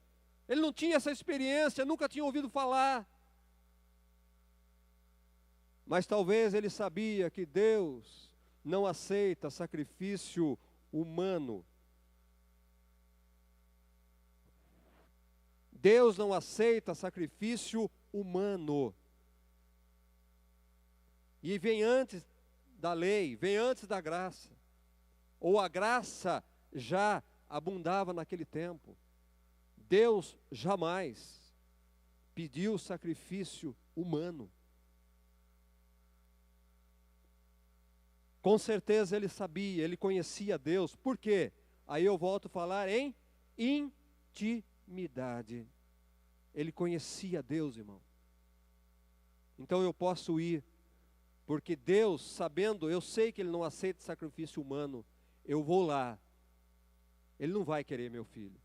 Ele não tinha essa experiência, nunca tinha ouvido falar. Mas talvez ele sabia que Deus não aceita sacrifício humano. Deus não aceita sacrifício humano. E vem antes da lei, vem antes da graça. Ou a graça já abundava naquele tempo. Deus jamais pediu sacrifício humano. Com certeza ele sabia, ele conhecia Deus. Por quê? Aí eu volto a falar em intimidade. Ele conhecia Deus, irmão. Então eu posso ir, porque Deus, sabendo, eu sei que Ele não aceita sacrifício humano, eu vou lá. Ele não vai querer meu filho.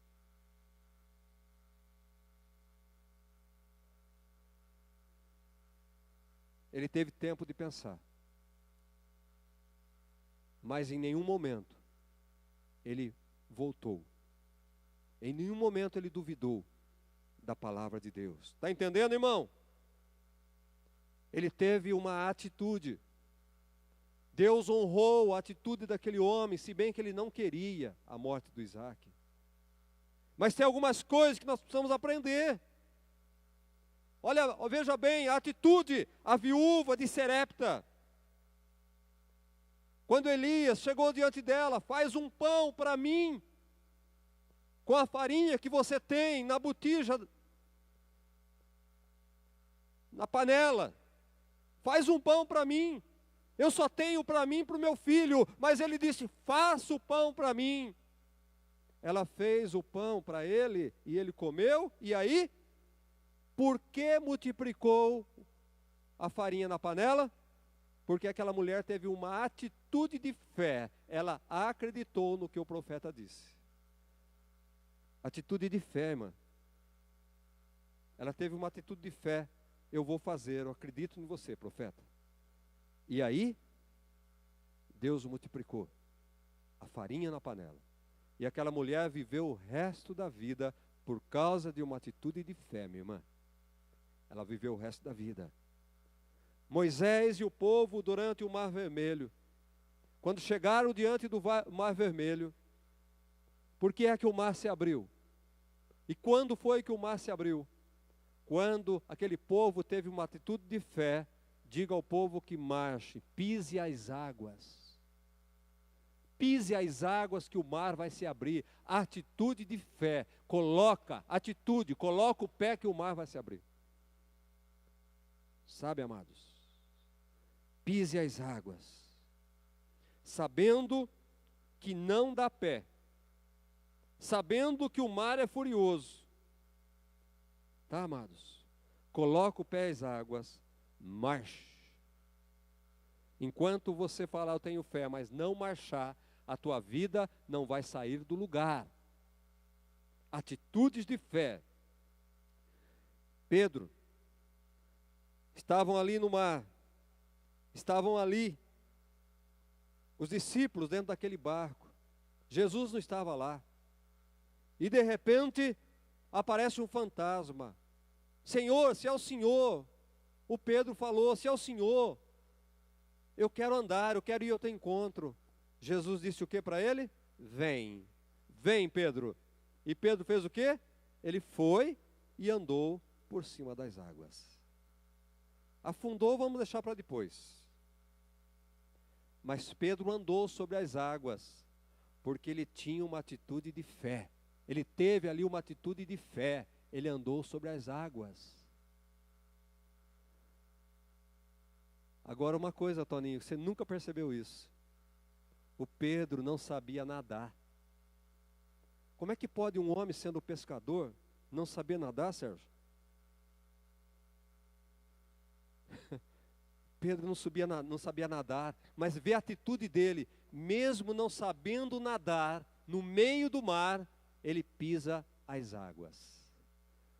Ele teve tempo de pensar. Mas em nenhum momento ele voltou. Em nenhum momento ele duvidou da palavra de Deus. Está entendendo, irmão? Ele teve uma atitude. Deus honrou a atitude daquele homem, se bem que ele não queria a morte do Isaque. Mas tem algumas coisas que nós precisamos aprender. Olha, veja bem, a atitude, a viúva de Serepta. Quando Elias chegou diante dela, faz um pão para mim, com a farinha que você tem na botija, na panela. Faz um pão para mim. Eu só tenho para mim e para o meu filho. Mas ele disse, faça o pão para mim. Ela fez o pão para ele e ele comeu. E aí, por que multiplicou a farinha na panela? Porque aquela mulher teve uma atitude de fé. Ela acreditou no que o profeta disse. Atitude de fé, irmã. Ela teve uma atitude de fé. Eu vou fazer, eu acredito em você, profeta. E aí, Deus multiplicou a farinha na panela. E aquela mulher viveu o resto da vida por causa de uma atitude de fé, minha irmã. Ela viveu o resto da vida. Moisés e o povo durante o Mar Vermelho. Quando chegaram diante do Mar Vermelho, por que é que o mar se abriu? E quando foi que o mar se abriu? Quando aquele povo teve uma atitude de fé, diga ao povo que marche, pise as águas. Pise as águas que o mar vai se abrir. Atitude de fé. Coloca o pé que o mar vai se abrir. Sabe, amados? Pise as águas. Sabendo que não dá pé. Sabendo que o mar é furioso. Tá, amados? Coloca o pé às águas. Marche. Enquanto você falar, eu tenho fé, mas não marchar, a tua vida não vai sair do lugar. Atitudes de fé. Pedro, estavam ali no mar, estavam ali os discípulos dentro daquele barco. Jesus não estava lá. E de repente aparece um fantasma. Senhor, se é o Senhor, o Pedro falou, se é o Senhor, eu quero andar, eu quero ir ao teu encontro. Jesus disse o que para ele? Vem, vem Pedro. E Pedro fez o quê? Ele foi e andou por cima das águas. Afundou, vamos deixar para depois. Mas Pedro andou sobre as águas, porque ele tinha uma atitude de fé. Ele teve ali uma atitude de fé. Ele andou sobre as águas. Agora uma coisa, Toninho, você nunca percebeu isso. O Pedro não sabia nadar. Como é que pode um homem sendo pescador não saber nadar, Sérgio? Pedro não sabia nadar, mas vê a atitude dele, mesmo não sabendo nadar, no meio do mar, ele pisa as águas.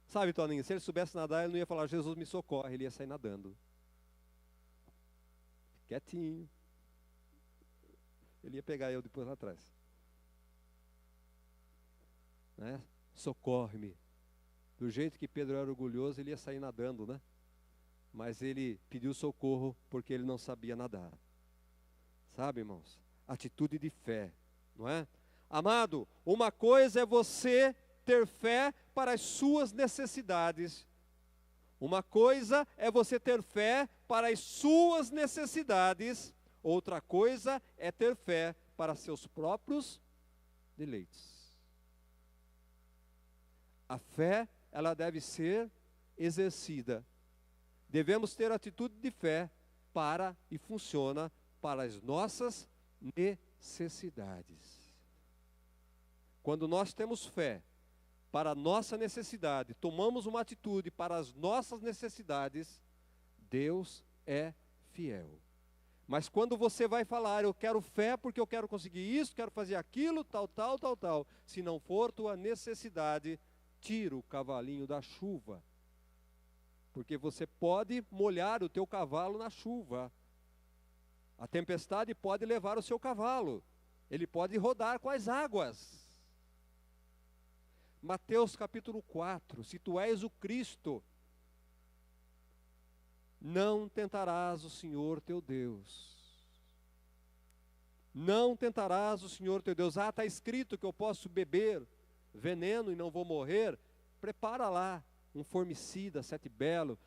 Sabe, Toninho, se ele soubesse nadar, ele não ia falar, Jesus me socorre, ele ia sair nadando. Quietinho. Ele ia pegar eu depois lá atrás. Né? Socorre-me. Do jeito que Pedro era orgulhoso, ele ia sair nadando, né? Mas ele pediu socorro porque ele não sabia nadar. Sabe, irmãos? Atitude de fé, não é? Amado, uma coisa é você ter fé para as suas necessidades. Uma coisa é você ter fé para as suas necessidades. Outra coisa é ter fé para seus próprios deleites. A fé, ela deve ser exercida. Devemos ter atitude de fé para e funciona para as nossas necessidades. Quando nós temos fé para a nossa necessidade, tomamos uma atitude para as nossas necessidades, Deus é fiel. Mas quando você vai falar, eu quero fé porque eu quero conseguir isso, quero fazer aquilo, tal, se não for tua necessidade, tira o cavalinho da chuva. Porque você pode molhar o teu cavalo na chuva. A tempestade pode levar o seu cavalo. Ele pode rodar com as águas. Mateus capítulo 4, se tu és o Cristo, não tentarás o Senhor teu Deus. Não tentarás o Senhor teu Deus. Ah, está escrito que eu posso beber veneno e não vou morrer. Prepara lá um formicida, sete belo.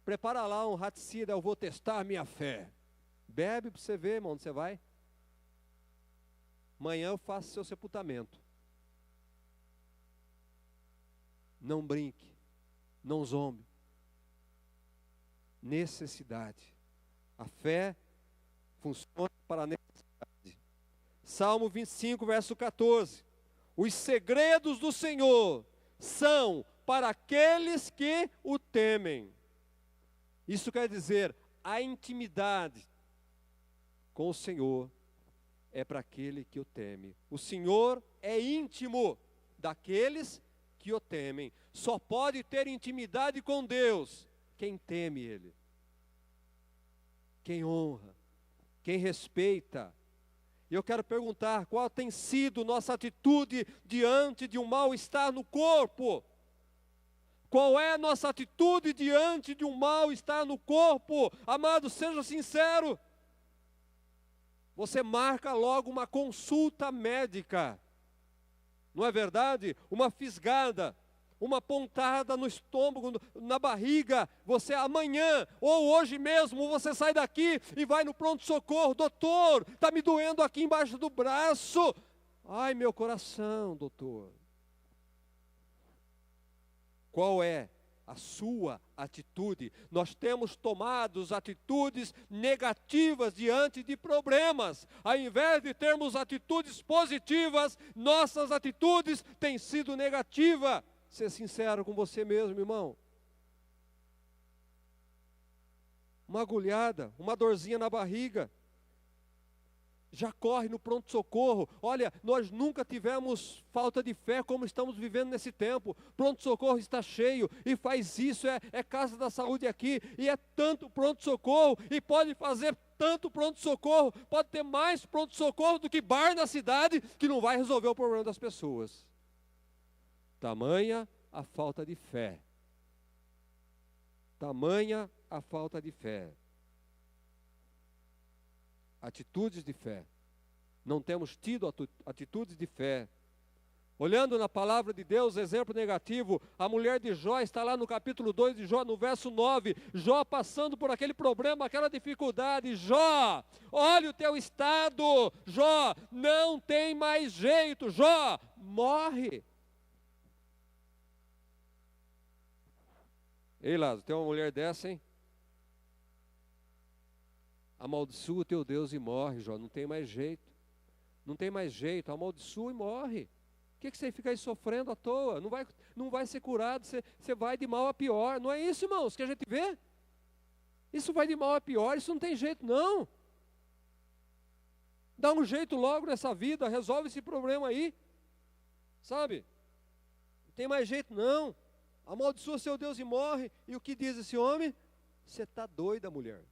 Prepara lá um raticida, eu vou testar a minha fé. Bebe para você ver, irmão, onde você vai. Amanhã eu faço seu sepultamento. Não brinque, não zombe. Necessidade. A fé funciona para a necessidade. Salmo 25, verso 14. Os segredos do Senhor são para aqueles que o temem. Isso quer dizer, a intimidade com o Senhor é para aquele que o teme. O Senhor é íntimo daqueles que o temem. Só pode ter intimidade com Deus quem teme Ele, quem honra, quem respeita. E eu quero perguntar, qual tem sido nossa atitude diante de um mal-estar no corpo? Qual é a nossa atitude diante de um mal-estar no corpo? Amado, seja sincero. Você marca logo uma consulta médica. Não é verdade? Uma fisgada, uma pontada no estômago, na barriga. Você amanhã ou hoje mesmo, você sai daqui e vai no pronto-socorro. Doutor, está me doendo aqui embaixo do braço. Ai, meu coração, doutor. Qual é a sua atitude? Nós temos tomado atitudes negativas diante de problemas. Ao invés de termos atitudes positivas, nossas atitudes têm sido negativas. Ser sincero com você mesmo, irmão. Uma agulhada, uma dorzinha na barriga. Já corre no pronto-socorro. Olha, nós nunca tivemos falta de fé como estamos vivendo nesse tempo. Pronto-socorro está cheio e faz isso, é casa da saúde aqui, e é tanto pronto-socorro, e pode fazer tanto pronto-socorro, pode ter mais pronto-socorro do que bar na cidade, que não vai resolver o problema das pessoas. Tamanha a falta de fé. Tamanha a falta de fé. Atitudes de fé. Não temos tido atitudes de fé. Olhando na palavra de Deus, exemplo negativo, a mulher de Jó está lá no capítulo 2 de Jó, no verso 9. Jó passando por aquele problema, aquela dificuldade. Jó, olha o teu estado. Jó, não tem mais jeito. Jó, morre. Ei, Lázaro, tem uma mulher dessa, hein? Amaldiçoa o teu Deus e morre, Jó, não tem mais jeito. Não tem mais jeito, amaldiçoa e morre. O que você fica aí sofrendo à toa? Não vai ser curado, você vai de mal a pior. Não é isso, irmãos, que a gente vê? Isso vai de mal a pior, isso não tem jeito, não. Dá um jeito logo nessa vida, resolve esse problema aí. Sabe? Não tem mais jeito, não. Amaldiçoa seu Deus e morre. E o que diz esse homem? Você está doida, mulher.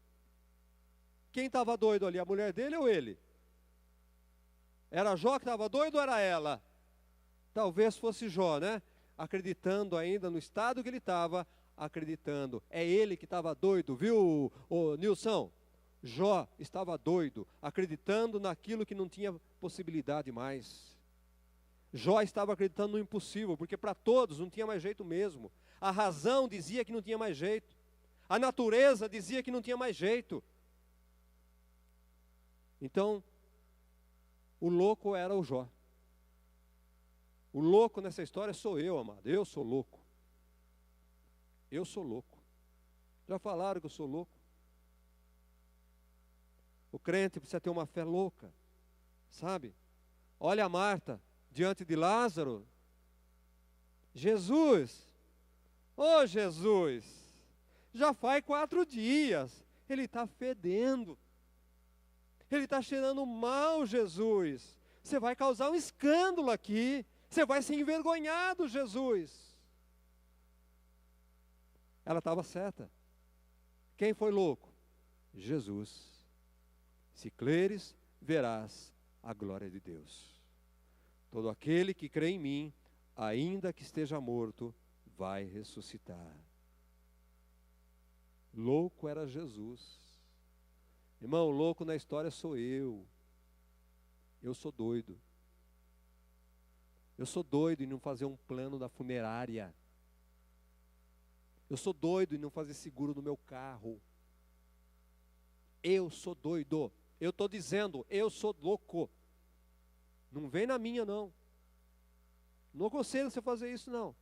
Quem estava doido ali, a mulher dele ou ele? Era Jó que estava doido ou era ela? Talvez fosse Jó, né? Acreditando ainda no estado que ele estava, acreditando. É ele que estava doido, viu, Nilson? Jó estava doido, acreditando naquilo que não tinha possibilidade mais. Jó estava acreditando no impossível, porque para todos não tinha mais jeito mesmo. A razão dizia que não tinha mais jeito. A natureza dizia que não tinha mais jeito. Então, o louco era o Jó. O louco nessa história sou eu, amado. Eu sou louco. Eu sou louco. Já falaram que eu sou louco? O crente precisa ter uma fé louca, sabe? Olha a Marta diante de Lázaro. Jesus, ô Jesus, já faz 4 dias, ele está fedendo. Ele está cheirando mal, Jesus. Você vai causar um escândalo aqui. Você vai ser envergonhado, Jesus. Ela estava certa. Quem foi louco? Jesus. Se creres, verás a glória de Deus. Todo aquele que crê em mim, ainda que esteja morto, vai ressuscitar. Louco era Jesus. Irmão, louco na história sou eu. Eu sou doido. Eu sou doido em não fazer um plano da funerária. Eu sou doido em não fazer seguro no meu carro. Eu sou doido. Eu estou dizendo, eu sou louco. Não vem na minha, não. Não aconselho você fazer isso, não.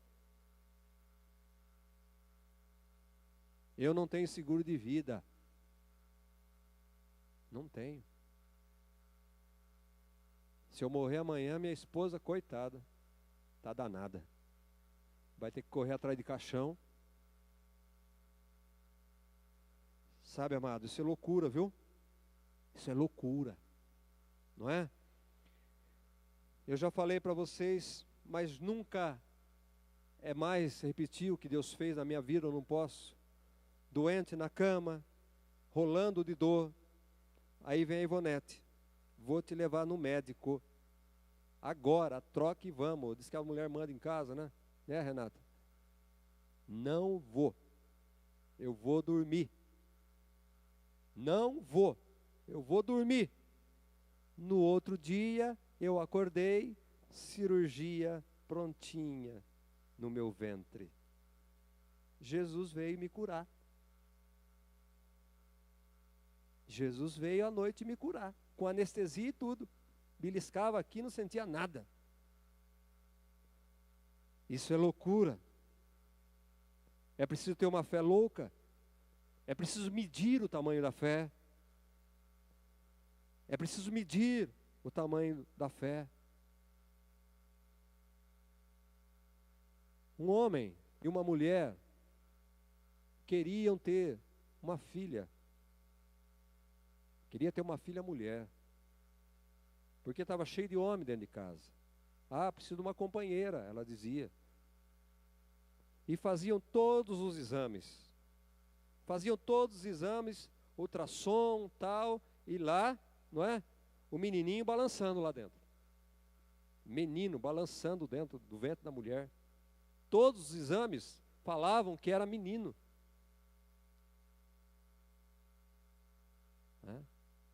Eu não tenho seguro de vida. Não tenho. Se eu morrer amanhã, minha esposa, coitada, está danada. Vai ter que correr atrás de caixão. Sabe, amado, isso é loucura, viu? Isso é loucura. Não é? Eu já falei para vocês, mas nunca é mais repetir o que Deus fez na minha vida, eu não posso. Doente na cama, rolando de dor. Aí vem a Ivonete. vou te levar no médico. Agora, troque e vamos. Diz que a mulher manda em casa, né? Né, Renata? Não vou. Eu vou dormir. Não vou. Eu vou dormir. No outro dia, eu acordei, cirurgia prontinha no meu ventre. Jesus veio me curar. Jesus veio à noite me curar, com anestesia e tudo. Beliscava aqui, não sentia nada. Isso é loucura. É preciso ter uma fé louca. É preciso medir o tamanho da fé. É preciso medir o tamanho da fé. Um homem e uma mulher queriam ter uma filha. Queria ter uma filha mulher. Porque estava cheio de homem dentro de casa. Ah, preciso de uma companheira, ela dizia. E faziam todos os exames. Faziam todos os exames, ultrassom, tal, e lá, não é? O menininho balançando lá dentro. Menino balançando dentro do ventre da mulher. Todos os exames falavam que era menino.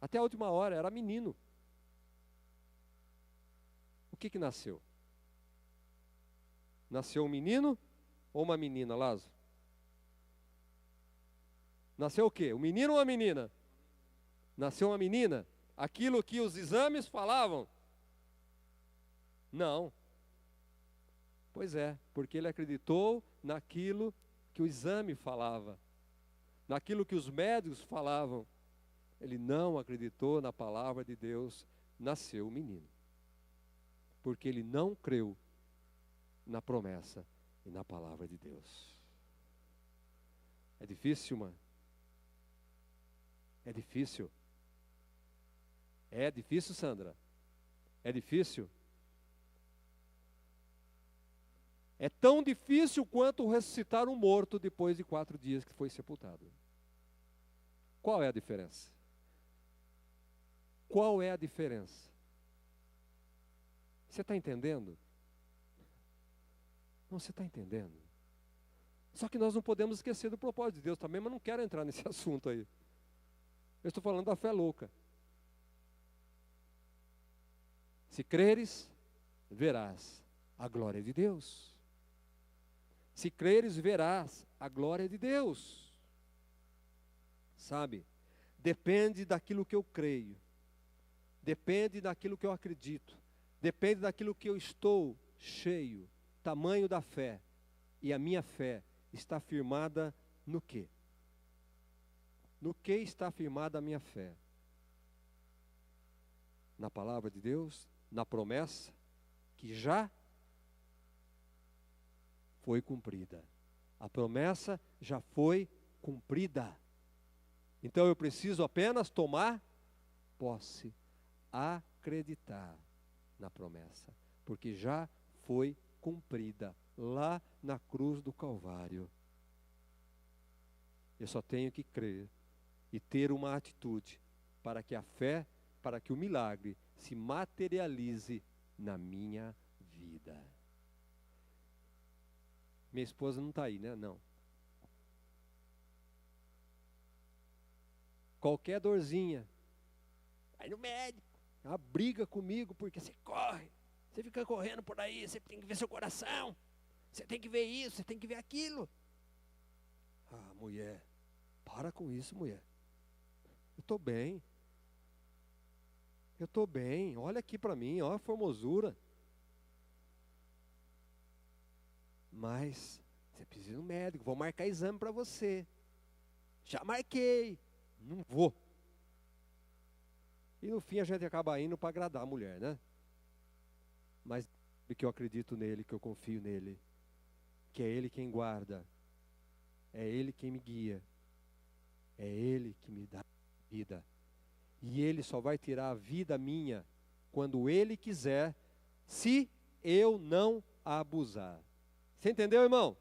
Até a última hora era menino. O que nasceu? Nasceu um menino ou uma menina, Lázaro? Nasceu o quê? Um menino ou uma menina? Nasceu uma menina? Aquilo que os exames falavam? Não. Pois é, porque ele acreditou naquilo que o exame falava, naquilo que os médicos falavam. Ele não acreditou na palavra de Deus, nasceu o menino. Porque ele não creu na promessa e na palavra de Deus. É difícil, mano? É difícil. É difícil, Sandra? É difícil? É tão difícil quanto ressuscitar um morto depois de 4 dias que foi sepultado. Qual é a diferença? Qual é a diferença? Você está entendendo? Não, você está entendendo? Só que nós não podemos esquecer do propósito de Deus também, mas não quero entrar nesse assunto aí. Eu estou falando da fé louca. Se creres, verás a glória de Deus. Se creres, verás a glória de Deus. Sabe? Depende daquilo que eu creio. Depende daquilo que eu acredito. Depende daquilo que eu estou cheio. Tamanho da fé. E a minha fé está firmada no quê? No que está firmada a minha fé? Na palavra de Deus, na promessa que já foi cumprida. A promessa já foi cumprida. Então eu preciso apenas tomar posse, acreditar na promessa, porque já foi cumprida lá na cruz do Calvário. Eu só tenho que crer e ter uma atitude para que a fé, para que o milagre se materialize na minha vida. Minha esposa não está aí, né? Não. Qualquer dorzinha, vai no médico, uma briga comigo porque você corre, você fica correndo por aí, você tem que ver seu coração, você tem que ver isso, você tem que ver aquilo. Ah, mulher, para com isso, mulher. Eu estou bem. Eu estou bem, olha aqui para mim, olha a formosura. Mas você precisa ir no médico, vou marcar exame para você. Já marquei, não vou. E no fim a gente acaba indo para agradar a mulher, né? Mas porque eu acredito nele, que eu confio nele, que é ele quem guarda, é ele quem me guia, é ele que me dá vida. E ele só vai tirar a vida minha quando ele quiser, se eu não abusar. Você entendeu, irmão?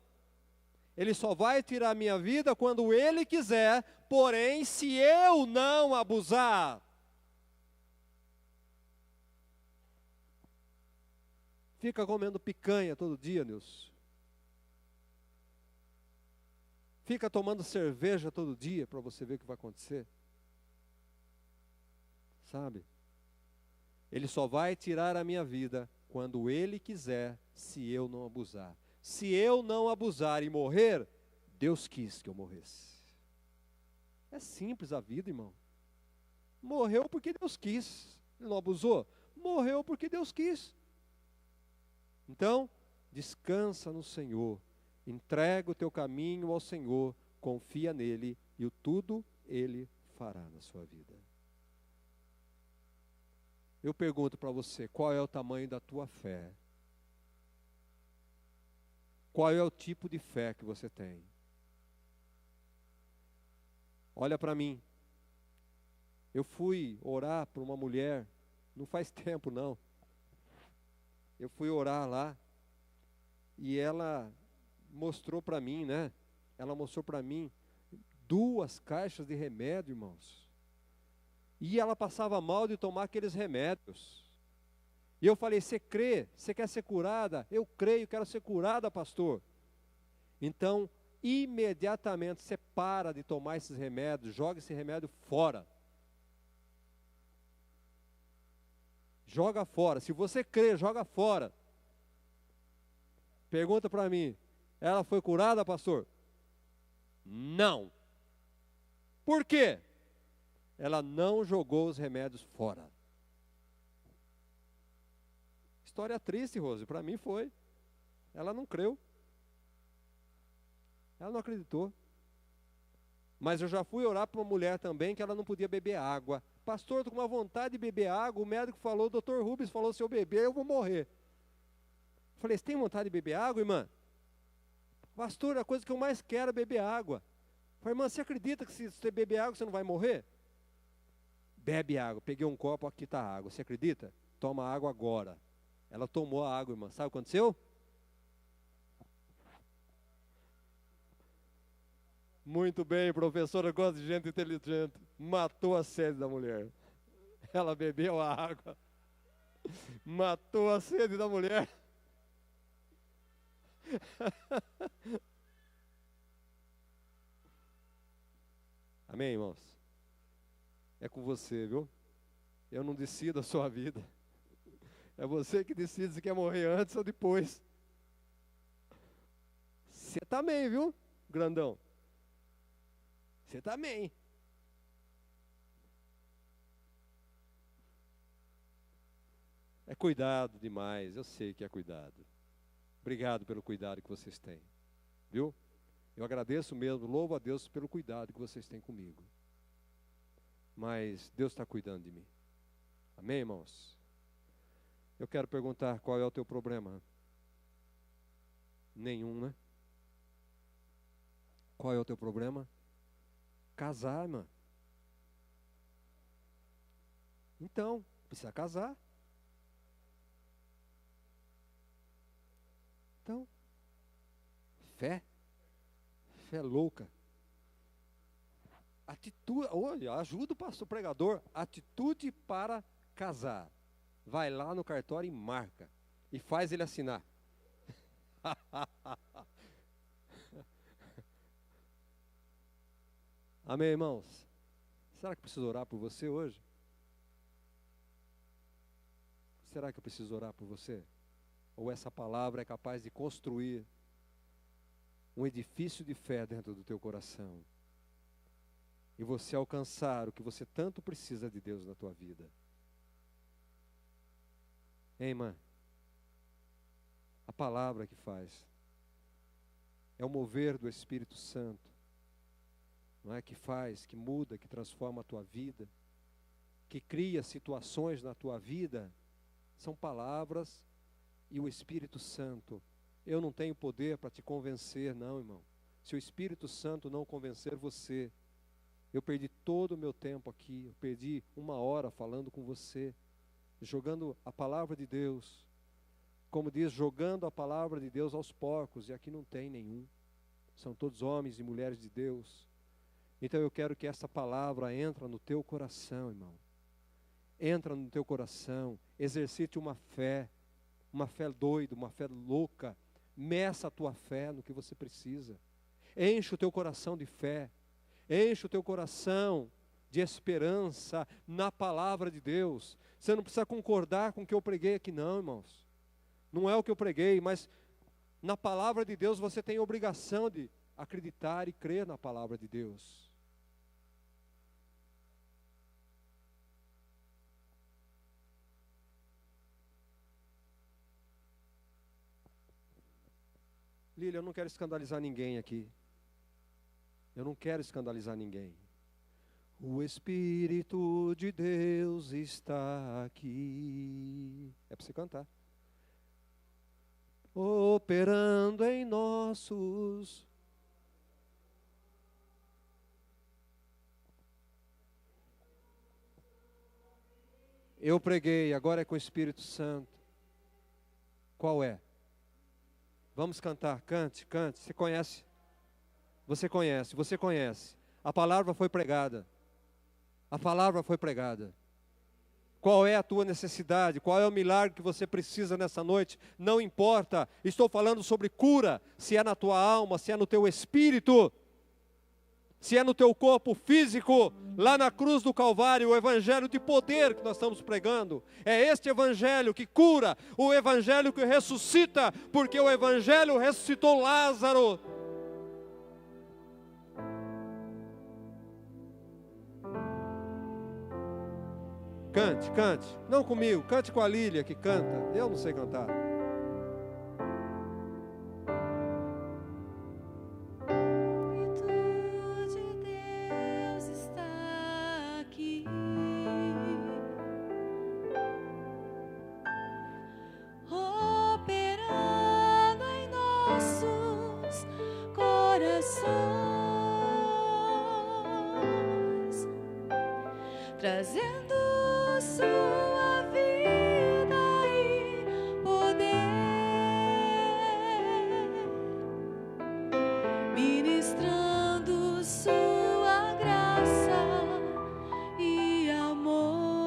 Ele só vai tirar a minha vida quando ele quiser, porém, se eu não abusar. Fica comendo picanha todo dia, Nilson. Fica tomando cerveja todo dia para você ver o que vai acontecer. Sabe? Ele só vai tirar a minha vida quando Ele quiser, se eu não abusar. Se eu não abusar e morrer, Deus quis que eu morresse. É simples a vida, irmão. Morreu porque Deus quis. Ele não abusou? Morreu porque Deus quis. Então, descansa no Senhor. Entrega o teu caminho ao Senhor. Confia nele e o tudo Ele fará na sua vida. Eu pergunto para você, qual é o tamanho da tua fé? Qual é o tipo de fé que você tem? Olha para mim. Eu fui orar por uma mulher, não faz tempo não. Eu fui orar lá e ela mostrou para mim, né? Ela mostrou para mim 2 caixas de remédio, irmãos. E ela passava mal de tomar aqueles remédios. E eu falei, você crê? Você quer ser curada? Eu creio, quero ser curada, pastor. Então, imediatamente você para de tomar esses remédios, joga esse remédio fora. Joga fora. Se você crê, joga fora. Pergunta para mim, ela foi curada, pastor? Não. Por quê? Ela não jogou os remédios fora. História triste, Rose, para mim foi. Ela não creu. Ela não acreditou. Mas eu já fui orar para uma mulher também que ela não podia beber água. Pastor, estou com uma vontade de beber água. O médico falou, o doutor Rubens falou, se eu beber eu vou morrer. Eu falei, você tem vontade de beber água, irmã? Pastor, a coisa que eu mais quero é beber água. Eu falei, irmã, você acredita que se você beber água você não vai morrer? Bebe água. Peguei um copo, aqui está a água. Você acredita? Toma água agora. Ela tomou a água, irmã. Sabe o que aconteceu? Muito bem, professora, eu gosto de gente inteligente. Matou a sede da mulher. Ela bebeu a água. Matou a sede da mulher. Amém, irmãos? É com você, viu? Eu não decido a sua vida. É você que decide se quer morrer antes ou depois. Você também, viu, grandão? Você também. É cuidado demais, eu sei que é cuidado. Obrigado pelo cuidado que vocês têm, viu? Eu agradeço mesmo, louvo a Deus pelo cuidado que vocês têm comigo. Mas Deus está cuidando de mim. Amém, irmãos? Eu quero perguntar, qual é o teu problema? Nenhum, né? Qual é o teu problema? Casar, irmã. Então, precisa casar. Então, fé. Fé louca. Atitude, olha, ajuda o pastor pregador. Atitude para casar. Vai lá no cartório e marca. E faz ele assinar. Amém, irmãos? Será que eu preciso orar por você hoje? Será que eu preciso orar por você? Ou essa palavra é capaz de construir um edifício de fé dentro do teu coração? E você alcançar o que você tanto precisa de Deus na tua vida? Hein, irmã? A palavra que faz. É o mover do Espírito Santo. Não é? Que faz, que muda, que transforma a tua vida. Que cria situações na tua vida. São palavras e o Espírito Santo. Eu não tenho poder para te convencer, não, irmão. Se o Espírito Santo não convencer você, eu perdi todo o meu tempo aqui, eu perdi 1 hora falando com você, jogando a palavra de Deus, como diz, jogando a palavra de Deus aos porcos, e aqui não tem nenhum. São todos homens e mulheres de Deus. Então eu quero que essa palavra entre no teu coração, irmão. Entra no teu coração, exercite uma fé. uma fé doida, uma fé louca. Meça a tua fé no que você precisa. Enche o teu coração de fé. Enche o teu coração de esperança na palavra de Deus. Você não precisa concordar com o que eu preguei aqui não, irmãos. Não é o que eu preguei, mas na palavra de Deus você tem a obrigação de acreditar e crer na palavra de Deus. Lília, eu não quero escandalizar ninguém aqui. Eu não quero escandalizar ninguém. O Espírito de Deus está aqui. É para você cantar. Operando em nossos. Eu preguei, agora é com o Espírito Santo. Qual é? Vamos cantar, cante, cante. Você conhece? Você conhece, você conhece. A palavra foi pregada. A palavra foi pregada. Qual é a tua necessidade? Qual é o milagre que você precisa nessa noite? Não importa. Estou falando sobre cura. Se é na tua alma, se é no teu espírito, se é no teu corpo físico. Lá na cruz do Calvário, o evangelho de poder que nós estamos pregando. É este evangelho que cura. O evangelho que ressuscita. Porque o evangelho ressuscitou Lázaro. Cante, cante. Não comigo, cante com a Lília que canta. Eu não sei cantar. O Espírito de Deus está aqui. Operando em nossos corações, trazendo sua vida e poder, ministrando sua graça e amor.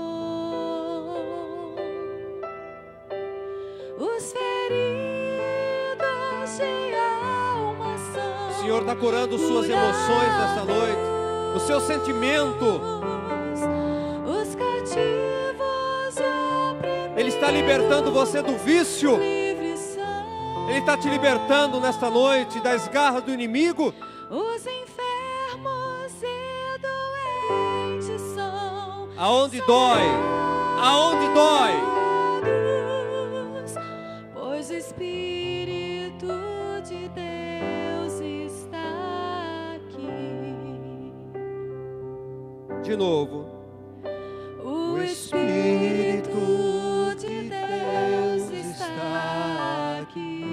Os feridos de alma são. O Senhor está curando suas emoções nessa noite, o seu sentimento. Ele está libertando você do vício. Ele está te libertando nesta noite das garras do inimigo. Os enfermos e doentes são. Aonde dói? Aonde dói? Pois o Espírito de Deus está aqui. De novo. O Espírito de Deus está aqui,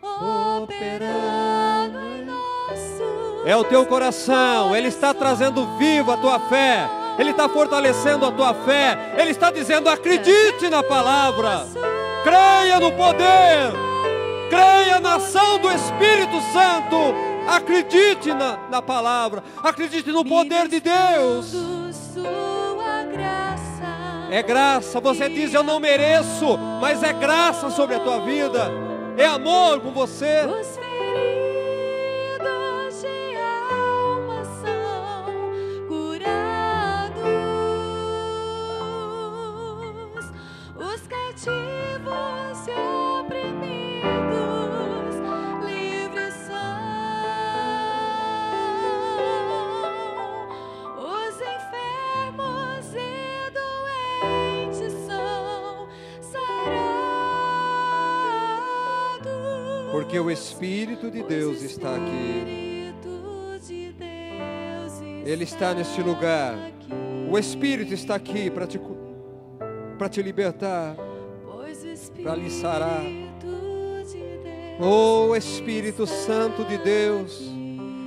operando em nosso. É o teu coração. Ele está trazendo viva a tua fé. Ele está fortalecendo a tua fé. Ele está dizendo: acredite na palavra. Creia no poder. Creia na ação do Espírito Santo. Acredite na palavra. Acredite no poder de Deus. É graça. Você diz: eu não mereço, mas é graça sobre a tua vida. É amor com você. Os feridos de alma são curados. Os cativos e oprimidos livres são. Os enfermos e doentes são sarados. Porque o Espírito de Deus está aqui. Ele está neste lugar. O Espírito está aqui para te libertar, para lhe sarar. Oh, Espírito Santo de Deus.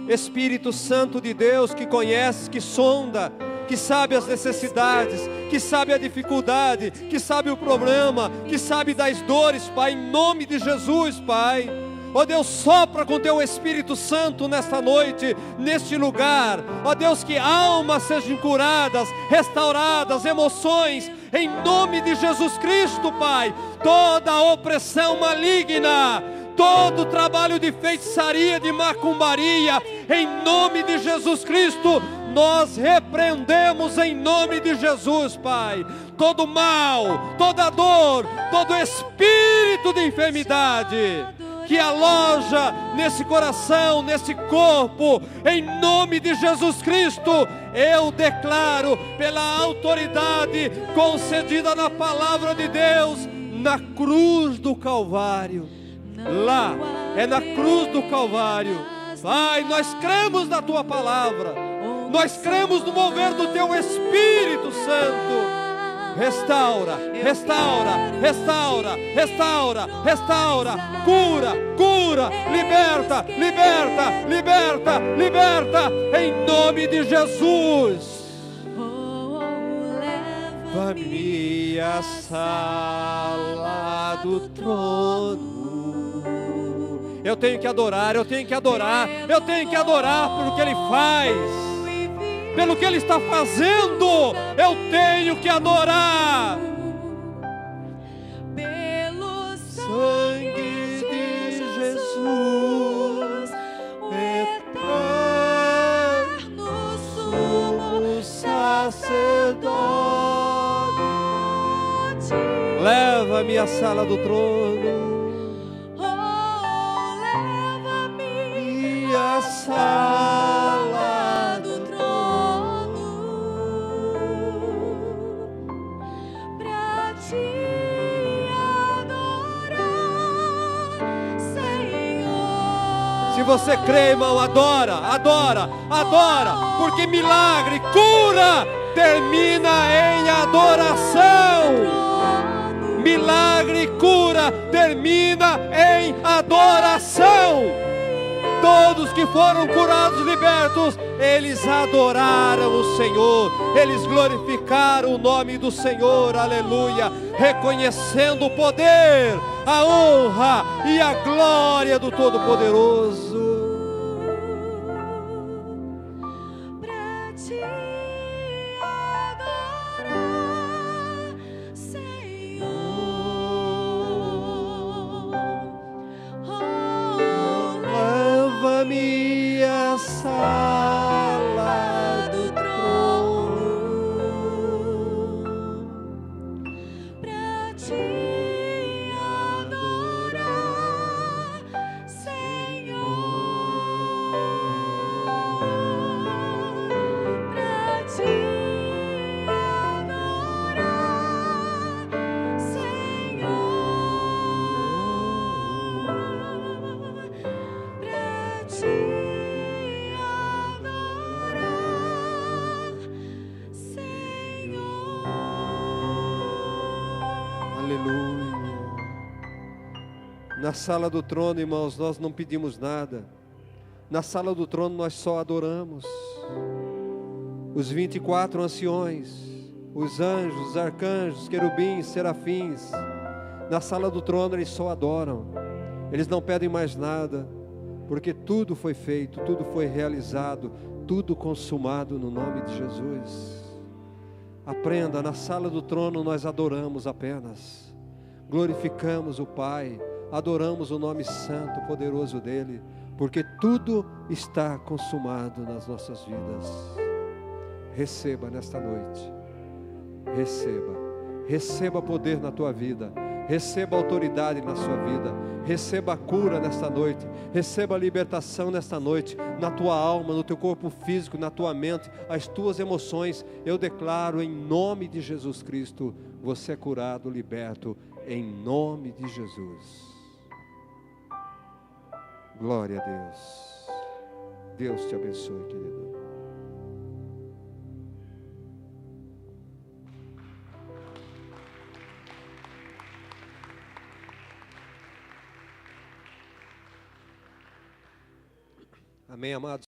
Espírito Santo de Deus, que conhece, que sonda, que sabe as necessidades, que sabe a dificuldade, que sabe o problema, que sabe das dores, Pai, em nome de Jesus, Pai. Ó Deus, sopra com teu Espírito Santo nesta noite, neste lugar. Ó Deus, que almas sejam curadas, restauradas, emoções, em nome de Jesus Cristo, Pai. Toda opressão maligna, todo trabalho de feitiçaria, de macumbaria, em nome de Jesus Cristo, nós repreendemos em nome de Jesus, Pai. Todo mal, toda dor, todo espírito de enfermidade que aloja nesse coração, nesse corpo, em nome de Jesus Cristo, eu declaro pela autoridade concedida na palavra de Deus, na cruz do Calvário. Lá, é na cruz do Calvário. Pai, nós cremos na Tua palavra, nós cremos no mover do Teu Espírito Santo. Restaura, restaura, restaura, restaura, restaura, cura, cura, liberta, liberta, liberta, liberta, em nome de Jesus. Leva-me à sala do trono. Eu tenho que adorar, eu tenho que adorar, eu tenho que adorar pelo que Ele faz, pelo que Ele está fazendo, eu tenho que adorar. Pelo Sangue de Jesus, eterno sumo sacerdote, leva-me à sala do trono, leva-me e à sala do trono, pra te adorar, Senhor. Se você crê, irmão, adora, adora, adora, porque milagre, cura, termina em adoração. Milagre, cura, termina em adoração. Todos que foram curados, libertos, eles adoraram o Senhor, eles glorificaram o nome do Senhor, aleluia, reconhecendo o poder, a honra e a glória do Todo-Poderoso. Pra te adorar, Senhor. Leva-me à sala do trono, Pra te adorar, Senhor. Pra te adorar, Senhor. Pra te adorar, Senhor. aleluia. Na sala do trono, irmãos, nós não pedimos nada. Na sala do trono nós só adoramos. Os 24 anciões, os anjos, os arcanjos, querubins, serafins, na sala do trono eles só adoram. Eles não pedem mais nada, porque tudo foi feito, tudo foi realizado, tudo consumado no nome de Jesus. Aprenda, na sala do trono nós adoramos apenas, glorificamos o Pai, adoramos o nome santo, poderoso dEle, porque tudo está consumado nas nossas vidas. Receba nesta noite, receba poder na tua vida, receba autoridade na sua vida, receba a cura nesta noite, receba a libertação nesta noite, na tua alma, no teu corpo físico, na tua mente, as tuas emoções. Eu declaro em nome de Jesus Cristo, você é curado, liberto, em nome de Jesus. Glória a Deus. Deus te abençoe, querido. Amém, amados?